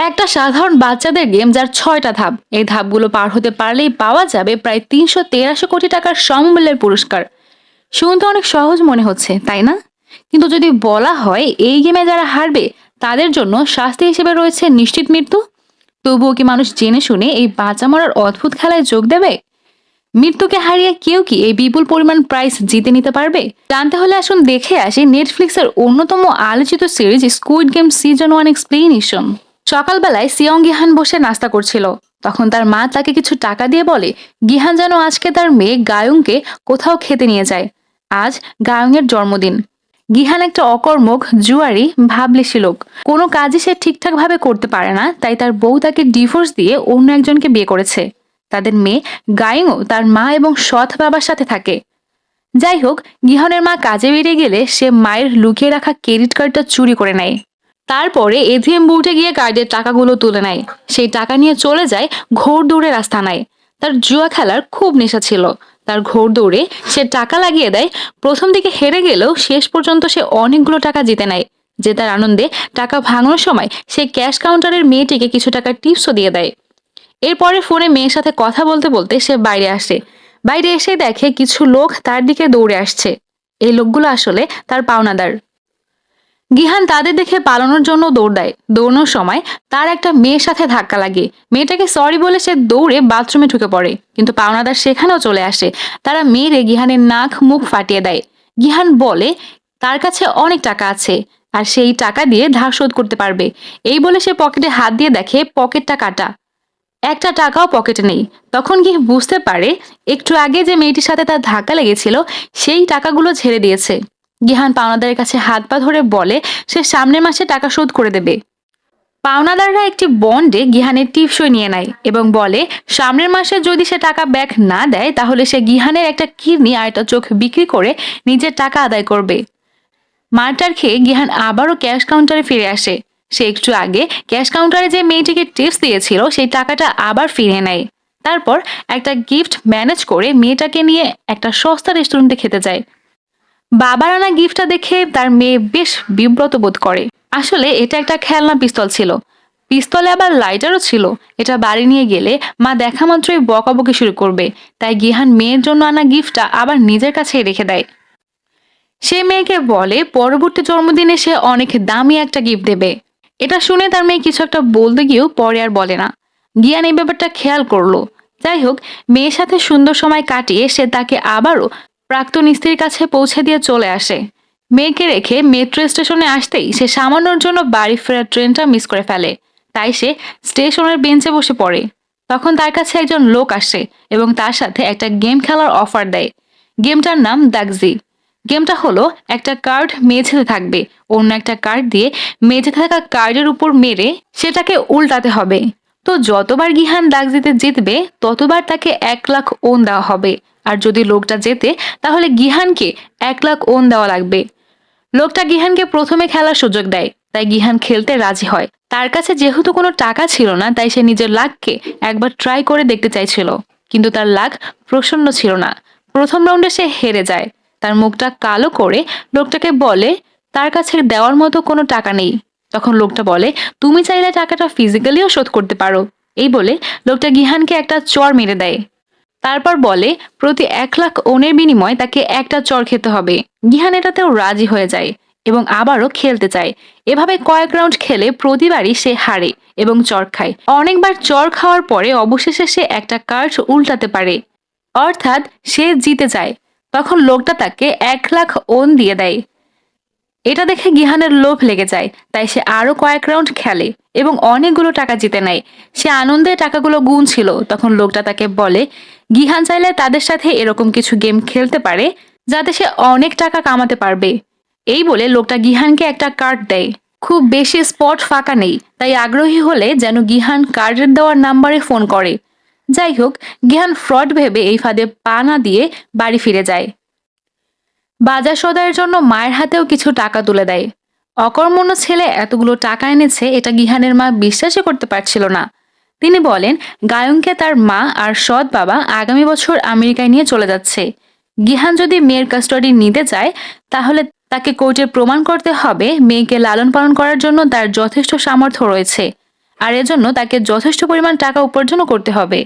একটা সাধারণ বাচ্চাদের গেম যার ৬টা ধাপ। এই ধাপগুলো পার হতে পারলেই পাওয়া যাবে প্রায় ৩৮৩ কোটি টাকার সমমূল্যের পুরস্কার। শুনতে অনেক সহজ মনে হচ্ছে, তাই না? কিন্তু যদি বলা হয় এই গেমে যারা হারবে তাদের জন্য শাস্তি হিসেবে রয়েছে নিশ্চিত মৃত্যু, তবুও কি মানুষ জেনে শুনে এই বাঁচা মরার অদ্ভুত খেলায় যোগ দেবে? মৃত্যুকে হারিয়ে কেউ কি এই বিপুল পরিমাণ প্রাইজ জিতে নিতে পারবে? জানতে হলে আসুন দেখে আসি নেটফ্লিক্সের অন্যতম আলোচিত series squid game season 1 explanation. সকালবেলায় সিয়ং গিহান বসে নাস্তা করছিল। তখন তার মা তাকে কিছু টাকা দিয়ে বলে গিহান যেন আজকে তার মেয়ে গায়ুংকে কোথাও খেতে নিয়ে যায়। আজ গায়ুংয়ের জন্মদিন। গিহান একটা অকর্মক জুয়ারি ভাবলেশী লোক। কোনো কাজই সে ঠিকঠাক ভাবে করতে পারে না, তাই তার বউ তাকে ডিভোর্স দিয়ে অন্য একজনকে বিয়ে করেছে। তাদের মেয়ে গায়ুংও তার মা এবং সৎ বাবার সাথে থাকে। যাই হোক, গিহানের মা কাজে বেরিয়ে গেলে সে মায়ের লুকিয়ে রাখা ক্রেডিট কার্ডটা চুরি করে নেয়। তারপরে এটিএম বুথে গিয়ে কার্ডের টাকাগুলো তুলে নেয়। সেই টাকা নিয়ে চলে যায় ঘোড় দৌড়ের আস্তানায়। তার জুয়া খেলার খুব নেশা ছিল। তার ঘোড় দৌড়ে সে টাকা লাগিয়ে দেয়। প্রথম দিকে হেরে গেলেও শেষ পর্যন্ত সে অনেকগুলো টাকা জিতে নেয়। জেতার আনন্দে টাকা ভাঙানোর সময় সে ক্যাশ কাউন্টারের মেয়েটিকে কিছু টাকার টিপসও দিয়ে দেয়। এরপরে ফোনে মেয়ের সাথে কথা বলতে বলতে সে বাইরে আসে। বাইরে এসে দেখে কিছু লোক তার দিকে দৌড়ে আসছে। এই লোকগুলো আসলে তার পাওনাদার। গিহান তাদের দেখে পালানোর জন্য দৌড় দেয়। দৌড়ানোর সময় তার একটা মেয়ের সাথে ধাক্কা লাগে। মেয়েটাকে সরি বলে সে দৌড়ে বাথরুমে ঢুকে পড়ে, কিন্তু পাওনাদার সেখানেও চলে আসে। তারা মেরে গিহানের নাক মুখ ফাটিয়ে দেয়। গিহান বলে তার কাছে অনেক টাকা আছে আর সেই টাকা দিয়ে ধার শোধ করতে পারবে। এই বলে সে পকেটে হাত দিয়ে দেখে পকেটটা কাটা, একটা টাকাও পকেটে নেই। তখন গিয়ে বুঝতে পারে একটু আগে যে মেয়েটির সাথে তার ধাক্কা লেগেছিল সেই টাকাগুলো ঝেড়ে দিয়েছে। গিহান পাওনাদারের কাছে হাত পা ধরে বলে সে সামনের মাসে টাকা শোধ করে দেবে। পাওনাদাররা একটি বন্ডে গিহানের টিপসই নিয়ে নেয় এবং বলে সামনের মাসে যদি সে টাকা ব্যাক না দেয় তাহলে সে গিহানের একটা কিডনি আর একটা চোখ বিক্রি করে নিজের টাকা আদায় করবে। মারটার খেয়ে গিহান আবারও ক্যাশ কাউন্টারে ফিরে আসে। সে একটু আগে ক্যাশ কাউন্টারে যে মেয়েটিকে টিপস দিয়েছিল সেই টাকাটা আবার ফিরিয়ে নেয়। তারপর একটা গিফট ম্যানেজ করে মেয়েটাকে নিয়ে একটা সস্তা রেস্টুরেন্টে খেতে যায়। বাবার আনা গিফটটা দেখে তার মেয়ে বেশ বিব্রত বোধ করে। আসলে এটা একটা খেলনা পিস্তল ছিল। পিস্তলে আবার লাইটারও ছিল। এটা বাড়ি নিয়ে গেলে মা দেখা মাত্রই বকাবকি শুরু করবে। তাই গিহান মেয়ের জন্য আনা গিফটটা আবার নিজের কাছেই রেখে দেয়। সে মেয়েকে বলে পরবর্তী জন্মদিনে সে অনেক দামি একটা গিফট দেবে। এটা শুনে তার মেয়ে কিছু একটা বলতে গিয়েও পরে আর বলে না। গিয়ান এই ব্যাপারটা খেয়াল করলো। যাই হোক, মেয়ের সাথে সুন্দর সময় কাটিয়ে সে তাকে আবারও প্রাক্তন স্ত্রীর কাছে পৌঁছে দিয়ে চলে আসে। মেয়েকে রেখে মেট্রো স্টেশনে আসতেই সে সামান্যর জন্য বাড়ি ফেরার ট্রেনটা মিস করে ফেলে। তাই সে স্টেশনের বেঞ্চে বসে পড়ে। তখন তার কাছে একজন লোক আসে এবং তার সাথে একটা গেম খেলার অফার দেয়। গেমটার নাম দাগজি। গেমটা হলো একটা কার্ড মেঝেতে থাকবে, অন্য একটা কার্ড দিয়ে মেঝে থাকা কার্ডের উপর মেরে সেটাকে উল্টাতে হবে। তো যতবার গিহান দাগজিতে জিতবে ততবার তাকে 1 লাখ ওন দেওয়া হবে। আর যদি লোকটা জেতে তাহলে গিহানকে 1 লাখ ওন দেওয়া লাগবে। লোকটা গিহানকে প্রথমে খেলার সুযোগ দেয়, তাই গিহান খেলতে রাজি হয়। তার কাছে যেহেতু কোনো টাকা ছিল না তাই সে নিজের লাককে একবার ট্রাই করে দেখতে চাইছিল, কিন্তু তার লাক প্রসন্ন ছিল না। প্রথম রাউন্ডে সে হেরে যায়। তার মুখটা কালো করে লোকটাকে বলে তার কাছে দেওয়ার মতো কোনো টাকা নেই। তখন লোকটা বলে তুমি চাইলে টাকাটা ফিজিক্যালিও শোধ করতে পারো। এই বলে লোকটা গিহানকে একটা চড় মেরে দেয়। তারপর বলে প্রতি 1 লাখ ওনের বিনিময়ে তাকে একটা চড় খেতে হবে। গিহান এটাতেও রাজি হয়ে যায় এবং আবারও খেলতে চায়। এভাবে কয়েক রাউন্ড খেলে প্রতিবারই সে হারে এবং চড় খায়। অনেকবার চড় খাওয়ার পরে অবশেষে সে একটা কার্ড উল্টাতে পারে, অর্থাৎ সে জিতে যায়। তখন লোকটা তাকে 1 লাখ ওন দিয়ে দেয়। এটা দেখে গিহানের লোভ লেগে যায়, তাই সে আরো কয়েক রাউন্ড খেলে এবং অনেকগুলো টাকা জিতে নেয়। সে আনন্দে টাকাগুলো গুনছিল। তখন লোকটা তাকে বলে গিহান চাইলে তাদের সাথে এরকম কিছু গেম খেলতে পারে যাতে সে অনেক টাকা কামাতে পারবে। এই বলে লোকটা গিহানকে একটা কার্ড দেয়। খুব বেশি স্পট ফাঁকা নেই, তাই আগ্রহী হলে যেন গিহান কার্ডের দেওয়ার নাম্বারে ফোন করে। যাই হোক, গিহান ফ্রড ভেবে এই ফাঁদে পা না দিয়ে বাড়ি ফিরে যায়। বাজার সদাইয়ের জন্য মায়ের হাতেও কিছু টাকা তুলে দেয়। অকর্মণ্য ছেলে এতগুলো টাকা এনেছে এটা গিহানের মা বিশ্বাসই করতে পারছিল না। তিনি বলেন গায়ংকে তার মা আর সৎ বাবা আগামী বছর আমেরিকায় নিয়ে চলে যাচ্ছে। গিহান যদি মেয়ের কাস্টাডি নিতে চায় তাহলে তাকে কোর্টে প্রমাণ করতে হবে মেয়েকে লালন পালন করার জন্য তার যথেষ্ট সামর্থ্য রয়েছে। আর এজন্য তাকে যথেষ্ট পরিমাণ টাকা উপার্জনও করতে হবে।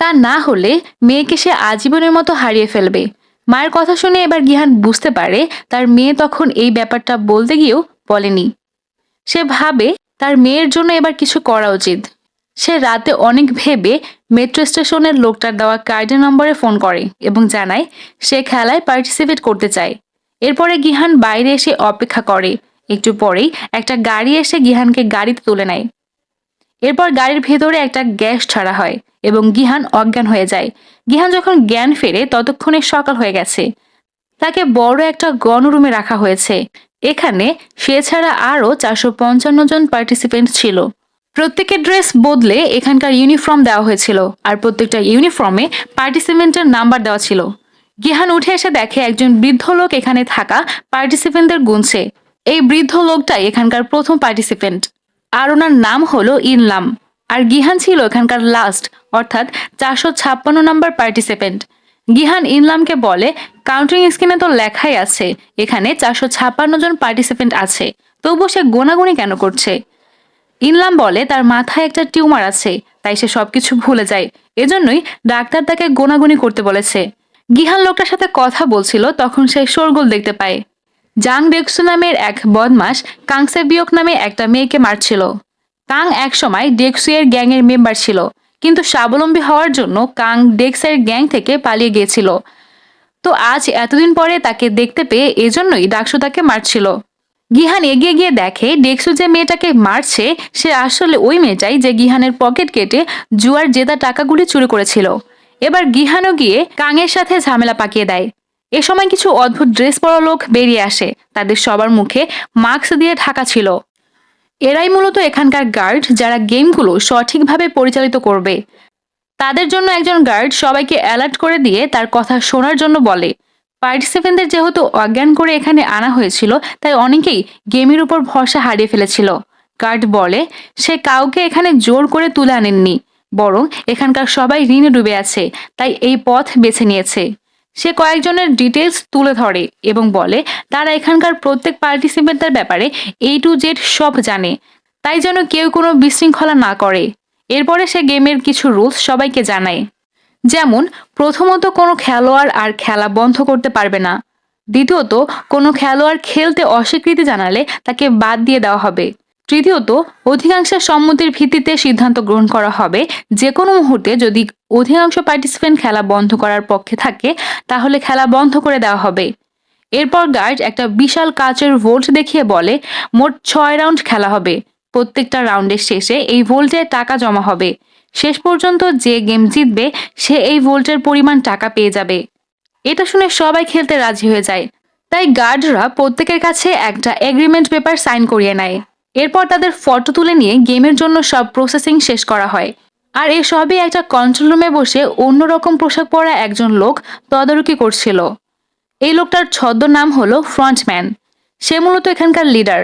তা না হলে মেয়েকে সে আজীবনের মতো হারিয়ে ফেলবে। মায়ের কথা শুনে এবার গিহান বুঝতে পারে তার মেয়ে তখন এই ব্যাপারটা বলতে গিয়েও বলেনি। সে ভাবে তার মেয়ের জন্য এবার কিছু করা উচিত। সে রাতে অনেক ভেবে মেট্রো স্টেশনের লোকটার দেওয়া কার্ডের নম্বরে ফোন করে এবং জানায় সে খেলায় পার্টিসিপেট করতে চায়। এরপরে গিহান বাইরে এসে অপেক্ষা করে। একটু পরেই একটা গাড়ি এসে গিহানকে গাড়িতে তুলে নেয়। এরপর গাড়ির ভেতরে একটা গ্যাস ছাড়া হয় এবং গিহান অজ্ঞান হয়ে যায়। গিহান যখন জ্ঞান ফেরে ততক্ষণে সকাল হয়ে গেছে। তাকে বড় একটা গণরুমে রাখা হয়েছে। এখানে সে ছাড়া আরও 455 জন পার্টিসিপেন্ট ছিল। প্রত্যেকের ড্রেস বদলে এখানকার ইউনিফর্ম দেওয়া হয়েছিল আর প্রত্যেকটা ইউনিফর্মে পার্টিসিপেন্টের নাম্বার দেওয়া ছিল। গিহান উঠে এসে দেখে একজন বৃদ্ধ লোক এখানে থাকা পার্টিসিপেন্টদের গুনছে। এই বৃদ্ধ লোকটাই এখানকার প্রথম পার্টিসিপেন্ট আর ওনার নাম হলো ইনলাম। আর গিহান ছিল এখানকার লাস্ট অর্থাৎ 456 নম্বর পার্টিসিপেন্ট। গিহান ইনলামকে বলে, কাউন্টিং স্ক্রিনে তো লেখাই আছে এখানে 456 জন পার্টিসিপেন্ট আছে, তবুও সে গোনাগুনি কেন করছে? ইনলাম বলে তার মাথায় একটা টিউমার আছে, তাই সে সবকিছু ভুলে যায়। এজন্যই ডাক্তার তাকে গোনাগুনি করতে বলেছে। গিহান লোকটার সাথে কথা বলছিল তখন সে শোরগোল দেখতে পায়। জাং ডেক্সু নামের এক বদমাস কাংসে বিয়ক নামে একটা মেয়েকে মারছিল। কাং একসময় ডেক্সুয়ের গ্যাংয়ের মেম্বার ছিল, কিন্তু স্বাবলম্বী হওয়ার জন্য কাং ডেক্সের গ্যাং থেকে পালিয়ে গিয়েছিল। তো আজ এতদিন পরে তাকে দেখতে পেয়ে এজন্যই ডাকসু তাকে মারছিল। গিহান এগিয়ে গিয়ে দেখে ডেক্সু যে মেয়েটাকে মারছে সে আসলে ওই মেয়েটাই যে গিহানের পকেট কেটে জুয়ার জেতা টাকাগুলি চুরি করেছিল। এবার গিহানও গিয়ে কাংয়ের সাথে ঝামেলা পাকিয়ে দেয়। এ সময় কিছু অদ্ভুত ড্রেস পরা লোক বেরিয়ে আসে, তাদের সবার মুখে মাস্ক দিয়ে ঢাকা ছিল। এরাই মূলত এখানকার গার্ড যারা গেমগুলো সঠিকভাবে পরিচালিত করবে। তাদের জন্য একজন গার্ড সবাইকে অ্যালার্ট করে দিয়ে তার কথা শোনার জন্য বলে। পার্টিসিপেন্টদের যেহেতু অজ্ঞান করে এখানে আনা হয়েছিল তাই অনেকেই গেমের উপর ভরসা হারিয়ে ফেলেছিল। গার্ড বলে সে কাউকে এখানে জোর করে তুলে আনেননি, বরং এখানকার সবাই ঋণে ডুবে আছে তাই এই পথ বেছে নিয়েছে। সে কয়েকজনের ডিটেলস তুলে ধরে এবং বলে তারা এখানকার প্রত্যেক পার্টিসিপেন্টের ব্যাপারে A to Z সব জানে, তাই যেন কেউ কোনো বিশৃঙ্খলা না করে। এরপরে সে গেমের কিছু রুলস সবাইকে জানায়। যেমন প্রথমত কোনো খেলোয়াড় আর খেলা বন্ধ করতে পারবে না। দ্বিতীয়ত কোনো খেলোয়াড় খেলতে অস্বীকৃতি জানালে তাকে বাদ দিয়ে দেওয়া হবে। তৃতীয়ত অধিকাংশের সম্মতির ভিত্তিতে সিদ্ধান্ত গ্রহণ করা হবে। যে কোনো মুহূর্তে যদি অধিকাংশ পার্টিসিপেন্ট খেলা বন্ধ করার পক্ষে থাকে তাহলে খেলা বন্ধ করে দেওয়া হবে। এরপর গার্ড একটা বিশাল কাচের ভোল্ট দেখিয়ে বলে মোট 6 রাউন্ড খেলা হবে। প্রত্যেকটা রাউন্ডের শেষে এই ভোল্টে টাকা জমা হবে। শেষ পর্যন্ত যে গেম জিতবে সে এই ভোল্টের পরিমাণ টাকা পেয়ে যাবে। এটা শুনে সবাই খেলতে রাজি হয়ে যায়। তাই গার্ডরা প্রত্যেকের কাছে একটা এগ্রিমেন্ট পেপার সাইন করিয়ে নেয়। এরপর তাদের ফটো তুলে নিয়ে গেমের জন্য সব প্রসেসিং শেষ করা হয়। আর এসবই একটা কন্ট্রোল রুমে বসে অন্যরকম পোশাক পরা একজন লোক তদারকি করছিল। এই লোকটার ছদ্মনাম হলো ফ্রন্টম্যান। সে মূলত এখানকার লিডার।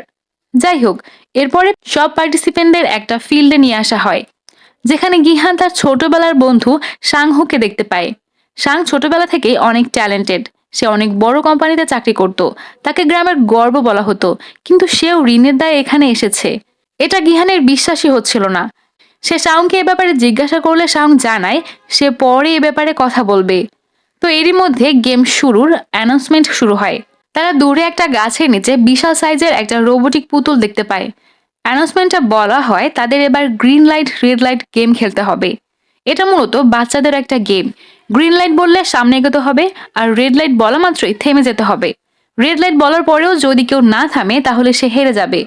যাই হোক, এরপরে সব পার্টিসিপেন্টদের একটা ফিল্ডে নিয়ে আসা হয়, যেখানে গিহান তার ছোটবেলার বন্ধু সাংহুকে দেখতে পায়। সাং ছোটবেলা থেকেই অনেক ট্যালেন্টেড। সে অনেক বড় কোম্পানিতে চাকরি করত। তাকে গ্রামের গর্ব বলা হতো, কিন্তু সেও ঋণের দায়ে এখানে এসেছে। এটা গিহানের বিশ্বাসই হচ্ছিল না। সে সাংকে এ ব্যাপারে জিজ্ঞাসা করলে সাং জানায় সে পরে এ ব্যাপারে কথা বলবে। তো এরই মধ্যে গেম শুরুর অ্যানাউন্সমেন্ট শুরু হয়। তারা দূরে একটা গাছের নিচে বিশাল সাইজের একটা রোবোটিক পুতুল দেখতে পায়। অ্যানাউন্সমেন্টে বলা হয় তাদের এবার green light red light game খেলতে হবে। এটা মূলত বাচ্চাদের একটা গেম। গ্রিন লাইট বললে সামনে এগোতে হবে আর রেড লাইট বলা মাত্রই থেমে যেতে হবে। রেড লাইট বলার পরেও যদি কেউ না থামে তাহলে সে হেরে যাবে।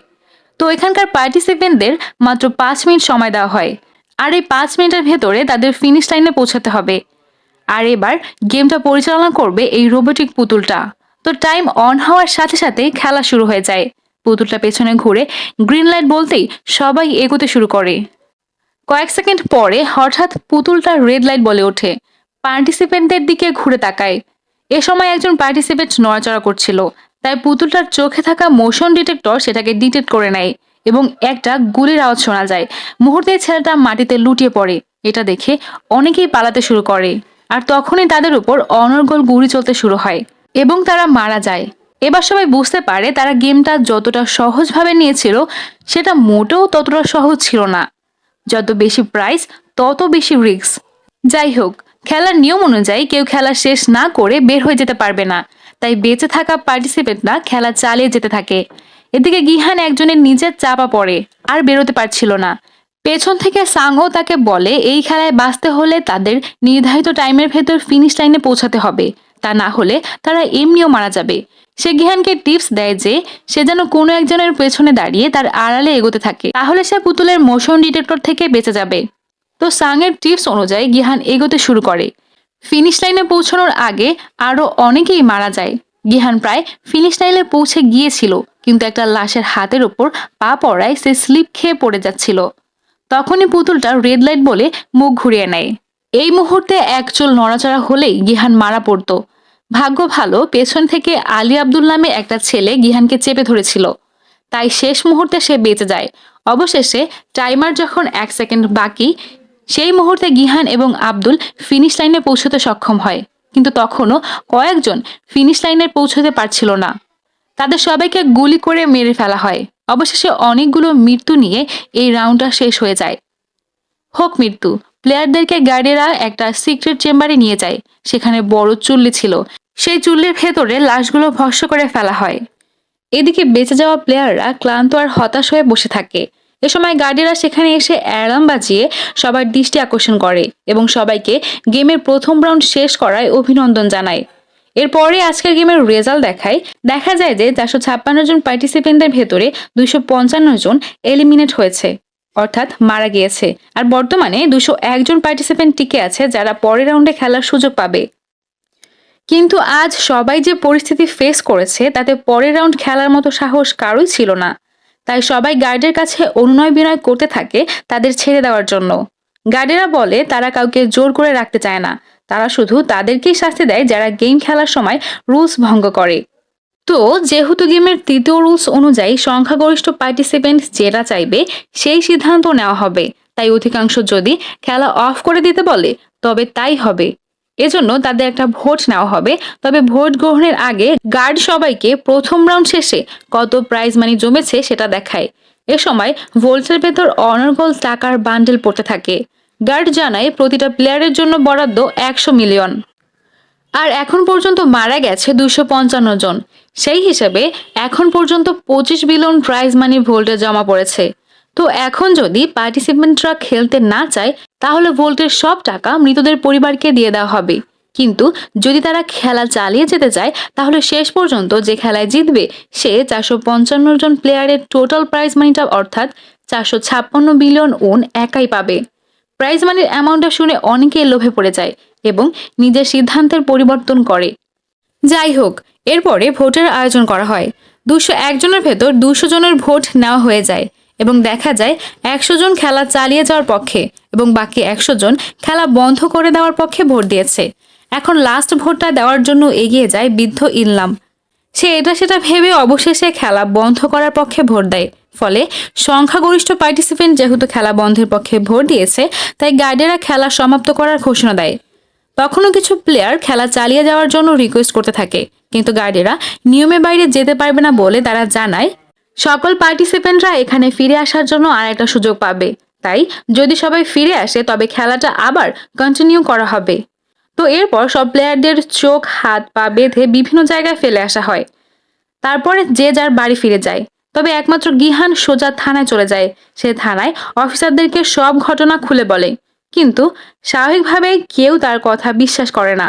তো এখানকার পার্টিসিপেন্টদের মাত্র 5 মিনিট সময় দেওয়া হয় আর এই 5 মিনিটের ভেতরে তাদের ফিনিশ লাইনে পৌঁছাতে হবে। আর এবার গেমটা পরিচালনা করবে এই রোবোটিক পুতুলটা। তো টাইম অন হওয়ার সাথে সাথেই খেলা শুরু হয়ে যায়। পুতুলটা পেছনে ঘুরে গ্রিন লাইট বলতেই সবাই এগোতে শুরু করে। কয়েক সেকেন্ড পরে হঠাৎ পুতুলটা রেড লাইট বলে ওঠে। পার্টিসিপেন্টদের দিকে ঘুরে তাকায়। এ সময় একজন পার্টিসিপেন্ট নড়াচড়া করছিল, তাই পুতুলটার চোখে থাকা মোশন ডিটেক্টর সেটাকে ডিটেক্ট করে নেয় এবং একটা গুলির আওয়াজ শোনা যায়। মুহূর্তে ছেলেটা মাটিতে লুটিয়ে পড়ে। এটা দেখে অনেকেই পালাতে শুরু করে আর তখনই তাদের উপর অনর্গল গুলি চলতে শুরু হয় এবং তারা মারা যায়। এবার সবাই বুঝতে পারে তারা গেমটা যতটা সহজভাবে নিয়েছিল সেটা মোটেও ততটা সহজ ছিল না। যত বেশি প্রাইস তত বেশি রিস্ক। যাই হোক, খেলার নিয়ম অনুযায়ী কেউ খেলা শেষ না করে বের হয়ে যেতে পারবে না, তাই বেঁচে থাকা পার্টিসিপেন্টরা খেলা চালিয়ে যেতে থাকে। এদিকে গিহান একজনের নিচে চাপা পড়ে, আর বেরোতে পারছিল না। পেছন থেকে সাংও তাকে বলে এই খেলায় বাঁচতে হলে তাদের নির্ধারিত টাইমের ভেতর ফিনিশ লাইনে পৌঁছাতে হবে, তা না হলে তারা এমনিও মারা যাবে। সে গিহানকে টিপস দেয় যে সে যেন কোনো একজনের পেছনে দাঁড়িয়ে তার আড়ালে এগোতে থাকে, তাহলে সে পুতুলের মোশন ডিটেক্টর থেকে বেঁচে যাবে। তো সাংয়ের টিপস অনুযায়ী গিহান এগোতে শুরু করে। ফিনিশ লাইনে পৌঁছানোর আগে আরো অনেকেই মারা যায়। গিহান প্রায় ফিনিশ লাইনে পৌঁছে গিয়েছিল, কিন্তু একটা লাশের হাতের ওপর পা পড়ায় সে স্লিপ খেয়ে পড়ে যাচ্ছিল। তখনই পুতুলটা রেড লাইট বলে মুখ ঘুরিয়ে নেয়। এই মুহূর্তে এক চুল নড়াচড়া হলেই গিহান মারা পড়তো। ভাগ্য ভালো, পেছন থেকে আলী আব্দুল নামে একটা ছেলে গিহানকে চেপে ধরেছিল, তাই শেষ মুহূর্তে সে বেঁচে যায়। অবশেষে টাইমার যখন 1 সেকেন্ড বাকি, সেই মুহূর্তে গিহান এবং আব্দুল ফিনিশ লাইনে পৌঁছতে সক্ষম হয়, কিন্তু তখনও কয়েকজন ফিনিশ লাইনে পৌঁছতে পারছিল না। তাদের সবাইকে গুলি করে মেরে ফেলা হয়। অবশেষে অনেকগুলো মৃত্যু নিয়ে এই রাউন্ডটা শেষ হয়ে যায়। হোক মৃত্যু, প্লেয়ারদেরকে গার্ডেরা একটা সিক্রেট চেম্বারে নিয়ে যায়। সেখানে বড় চুল্লি ছিল, সেই চুল্লির ভেতরে লাশগুলো ভস্ম করে ফেলা হয়। এদিকে বেঁচে যাওয়া প্লেয়াররা ক্লান্ত আর হতাশ হয়ে বসে থাকে। এ সময় গার্ডেরা সেখানে এসে অ্যালার্ম বাজিয়ে সবার দৃষ্টি আকর্ষণ করে এবং সবাইকে গেমের প্রথম রাউন্ড শেষ করায় অভিনন্দন জানায়। এরপরে আজকের গেমের রেজাল্ট দেখা যায় যে 456 জন পার্টিসিপেন্টদের ভেতরে 255 জন এলিমিনেট হয়েছে, অর্থাৎ মারা গিয়েছে। আর বর্তমানে 201 জন পার্টিসিপেন্ট টিকে আছে যারা পরের রাউন্ডে খেলার সুযোগ পাবে। কিন্তু আজ সবাই যে পরিস্থিতি ফেস করেছে তাতে পরের রাউন্ড খেলার মতো সাহস কারোই ছিল না। তাই সবাই গার্ডের কাছে অনুনয় বিনয় করতে থাকে তাদের ছেড়ে দেওয়ার জন্য। গার্ডেরা বলে তারা কাউকে জোর করে রাখতে চায় না, তারা শুধু তাদেরকেই শাস্তি দেয় যারা গেম খেলার সময় রুলস ভঙ্গ করে। তো যেহেতু গেমের তৃতীয় রুলস অনুযায়ী সংখ্যাগরিষ্ঠ পার্টিসিপেন্ট যেটা চাইবে সেই সিদ্ধান্ত নেওয়া হবে, তাই অধিকাংশ যদি খেলা অফ করে দিতে বলে তবে তাই হবে। এজন্য তাদের একটা ভোট নেওয়া হবে। তবে ভোট গ্রহণের আগে গার্ড সবাইকে প্রথম রাউন্ড শেষে কত প্রাইজ মানি জমেছে সেটা দেখায়। এ সময় ভোল্টের ভেতর অনর্গল টাকার বান্ডেল পড়তে থাকে। গার্ড জানায় প্রতিটা প্লেয়ারের জন্য বরাদ্দ 100 মিলিয়ন। আর এখন পর্যন্ত মারা গেছে 255 জন। সেই হিসেবে এখন পর্যন্ত 25 বিলিয়ন প্রাইজ মানি ভোল্টে জমা পড়েছে। তো এখন যদি পার্টিসিপেন্টরা খেলতে না চায় তাহলে ভোল্টের সব টাকা মৃতদের পরিবারকে দিয়ে দেওয়া হবে। কিন্তু যদি তারা খেলা চালিয়ে যেতে চায় তাহলে শেষ পর্যন্ত যে খেলায় জিতবে সে 455 জন প্লেয়ারের টোটাল প্রাইজ মানিটা অর্থাৎ 456 বিলিয়ন ওন একাই পাবে। প্রাইজ মানির অ্যামাউন্টটা শুনে অনেকেই লোভে পড়ে যায় এবং নিজের সিদ্ধান্তের পরিবর্তন করে। যাই হোক, এরপরে ভোটের আয়োজন করা হয়। 201 জনের ভেতর 200 জনের ভোট নেওয়া হয়ে যায় এবং দেখা যায় 100 জন খেলা চালিয়ে যাওয়ার পক্ষে এবং বাকি 100 জন খেলা বন্ধ করে দেওয়ার পক্ষে ভোট দিয়েছে। এখন লাস্ট ভোটটা দেওয়ার জন্য এগিয়ে যায় বৃদ্ধ ইনলাম। সে এটা সেটা ভেবে অবশেষে খেলা বন্ধ করার পক্ষে ভোট দেয়। ফলে সংখ্যাগরিষ্ঠ পার্টিসিপেন্ট যেহেতু খেলা বন্ধের পক্ষে ভোট দিয়েছে, তাই গার্ডেরা খেলা সমাপ্ত করার ঘোষণা দেয়। তখনও কিছু প্লেয়ার খেলা চালিয়ে যাওয়ার জন্য রিকোয়েস্ট করতে থাকে, কিন্তু গার্ডেরা নিয়মের বাইরে যেতে পারবে না বলে তারা জানায় সকল পার্টিসিপেন্টরা এখানে ফিরে আসার জন্য আর একটা সুযোগ পাবে। তাই যদি সবাই ফিরে আসে তবে খেলাটা আবার কন্টিনিউ করা হবে। তো এরপর সব প্লেয়ারদের চোখ হাত পা বেঁধে বিভিন্ন জায়গায় ফেলে আসা হয়। তারপরে যে যার বাড়ি ফিরে যায়। তবে একমাত্র গিহান সোজা থানায় চলে যায়। সে থানায় অফিসারদেরকে সব ঘটনা খুলে বলে, কিন্তু স্বাভাবিকভাবেই কেউ তার কথা বিশ্বাস করে না।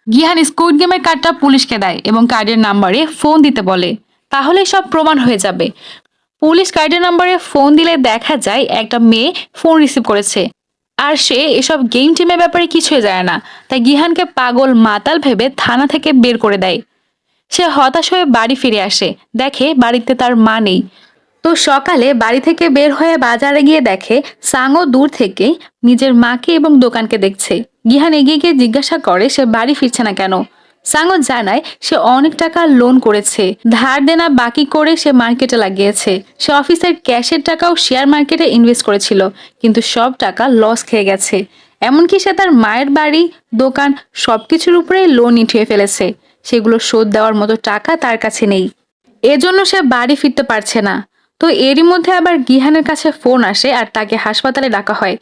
গিহান স্কুইড গেমের কার্ডটা পুলিশকে দেয় এবং কার্ডের নাম্বারে ফোন দিতে বলে, তাহলে সব প্রমাণ হয়ে যাবে। পুলিশ কার্ডের নাম্বারে ফোন দিলে দেখা যায় একটা মেয়ে ফোন রিসিভ করেছে, আর সে এসব গেম টিমের ব্যাপারে কিছুই জানে না। তাই গিহানকে পাগল মাতাল ভেবে থানা থেকে বের করে দেয়। সে হতাশ হয়ে বাড়ি ফিরে আসে, দেখে বাড়িতে তার মা নেই। তো সকালে বাড়ি থেকে বের হয়ে বাজারে গিয়ে দেখে সাংও দূর থেকে নিজের মাকে এবং দোকানকে দেখছে। গিহান এগিয়ে গিয়ে জিজ্ঞাসা করে সে বাড়ি ফিরছে না কেন। সাংও জানায় সে অনেক টাকা লোন করেছে, ধার দেনা বাকি করে সে মার্কেটে লাগিয়েছে। সে অফিসের ক্যাশের টাকাও শেয়ার মার্কেটে ইনভেস্ট করেছিল, কিন্তু সব টাকা লস খেয়ে গেছে। এমনকি সে তার মায়ের বাড়ি, দোকান সবকিছুর উপরে লোন উঠিয়ে ফেলেছে। সেগুলো শোধ দেওয়ার মতো টাকা তার কাছে নেই। এজন্য সে বাড়ি ফিরতে পারছে না। তো এরই মধ্যে আবার গিহানের কাছে ফোন আসে আর তাকে হাসপাতালে ডাকা হয়।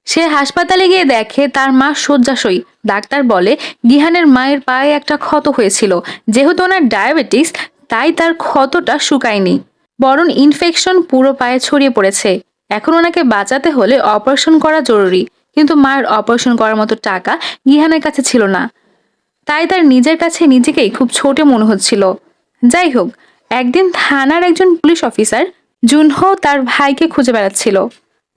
সে হাসপাতালে গিয়ে দেখে তার মা শয্যাশয়ী। ডাক্তার বলে গিহানের মায়ের পায়ে একটা ক্ষত হয়েছিল, যেহেতু ওনার ডায়াবেটিস তাই তার ক্ষতটা শুকায়নি, বরং ইনফেকশন পুরো পায়ে ছড়িয়ে পড়েছে। এখন ওনাকে বাঁচাতে হলে অপারেশন করা জরুরি, কিন্তু মায়ের অপারেশন করার মতো টাকা গিহানের কাছে ছিল না। তাই তার নিজের কাছে নিজেকেই খুব ছোট মনে হচ্ছিল। যাই হোক, একদিন থানার একজন পুলিশ অফিসার জুনহো তার ভাইকে খুঁজে বেড়াচ্ছিল।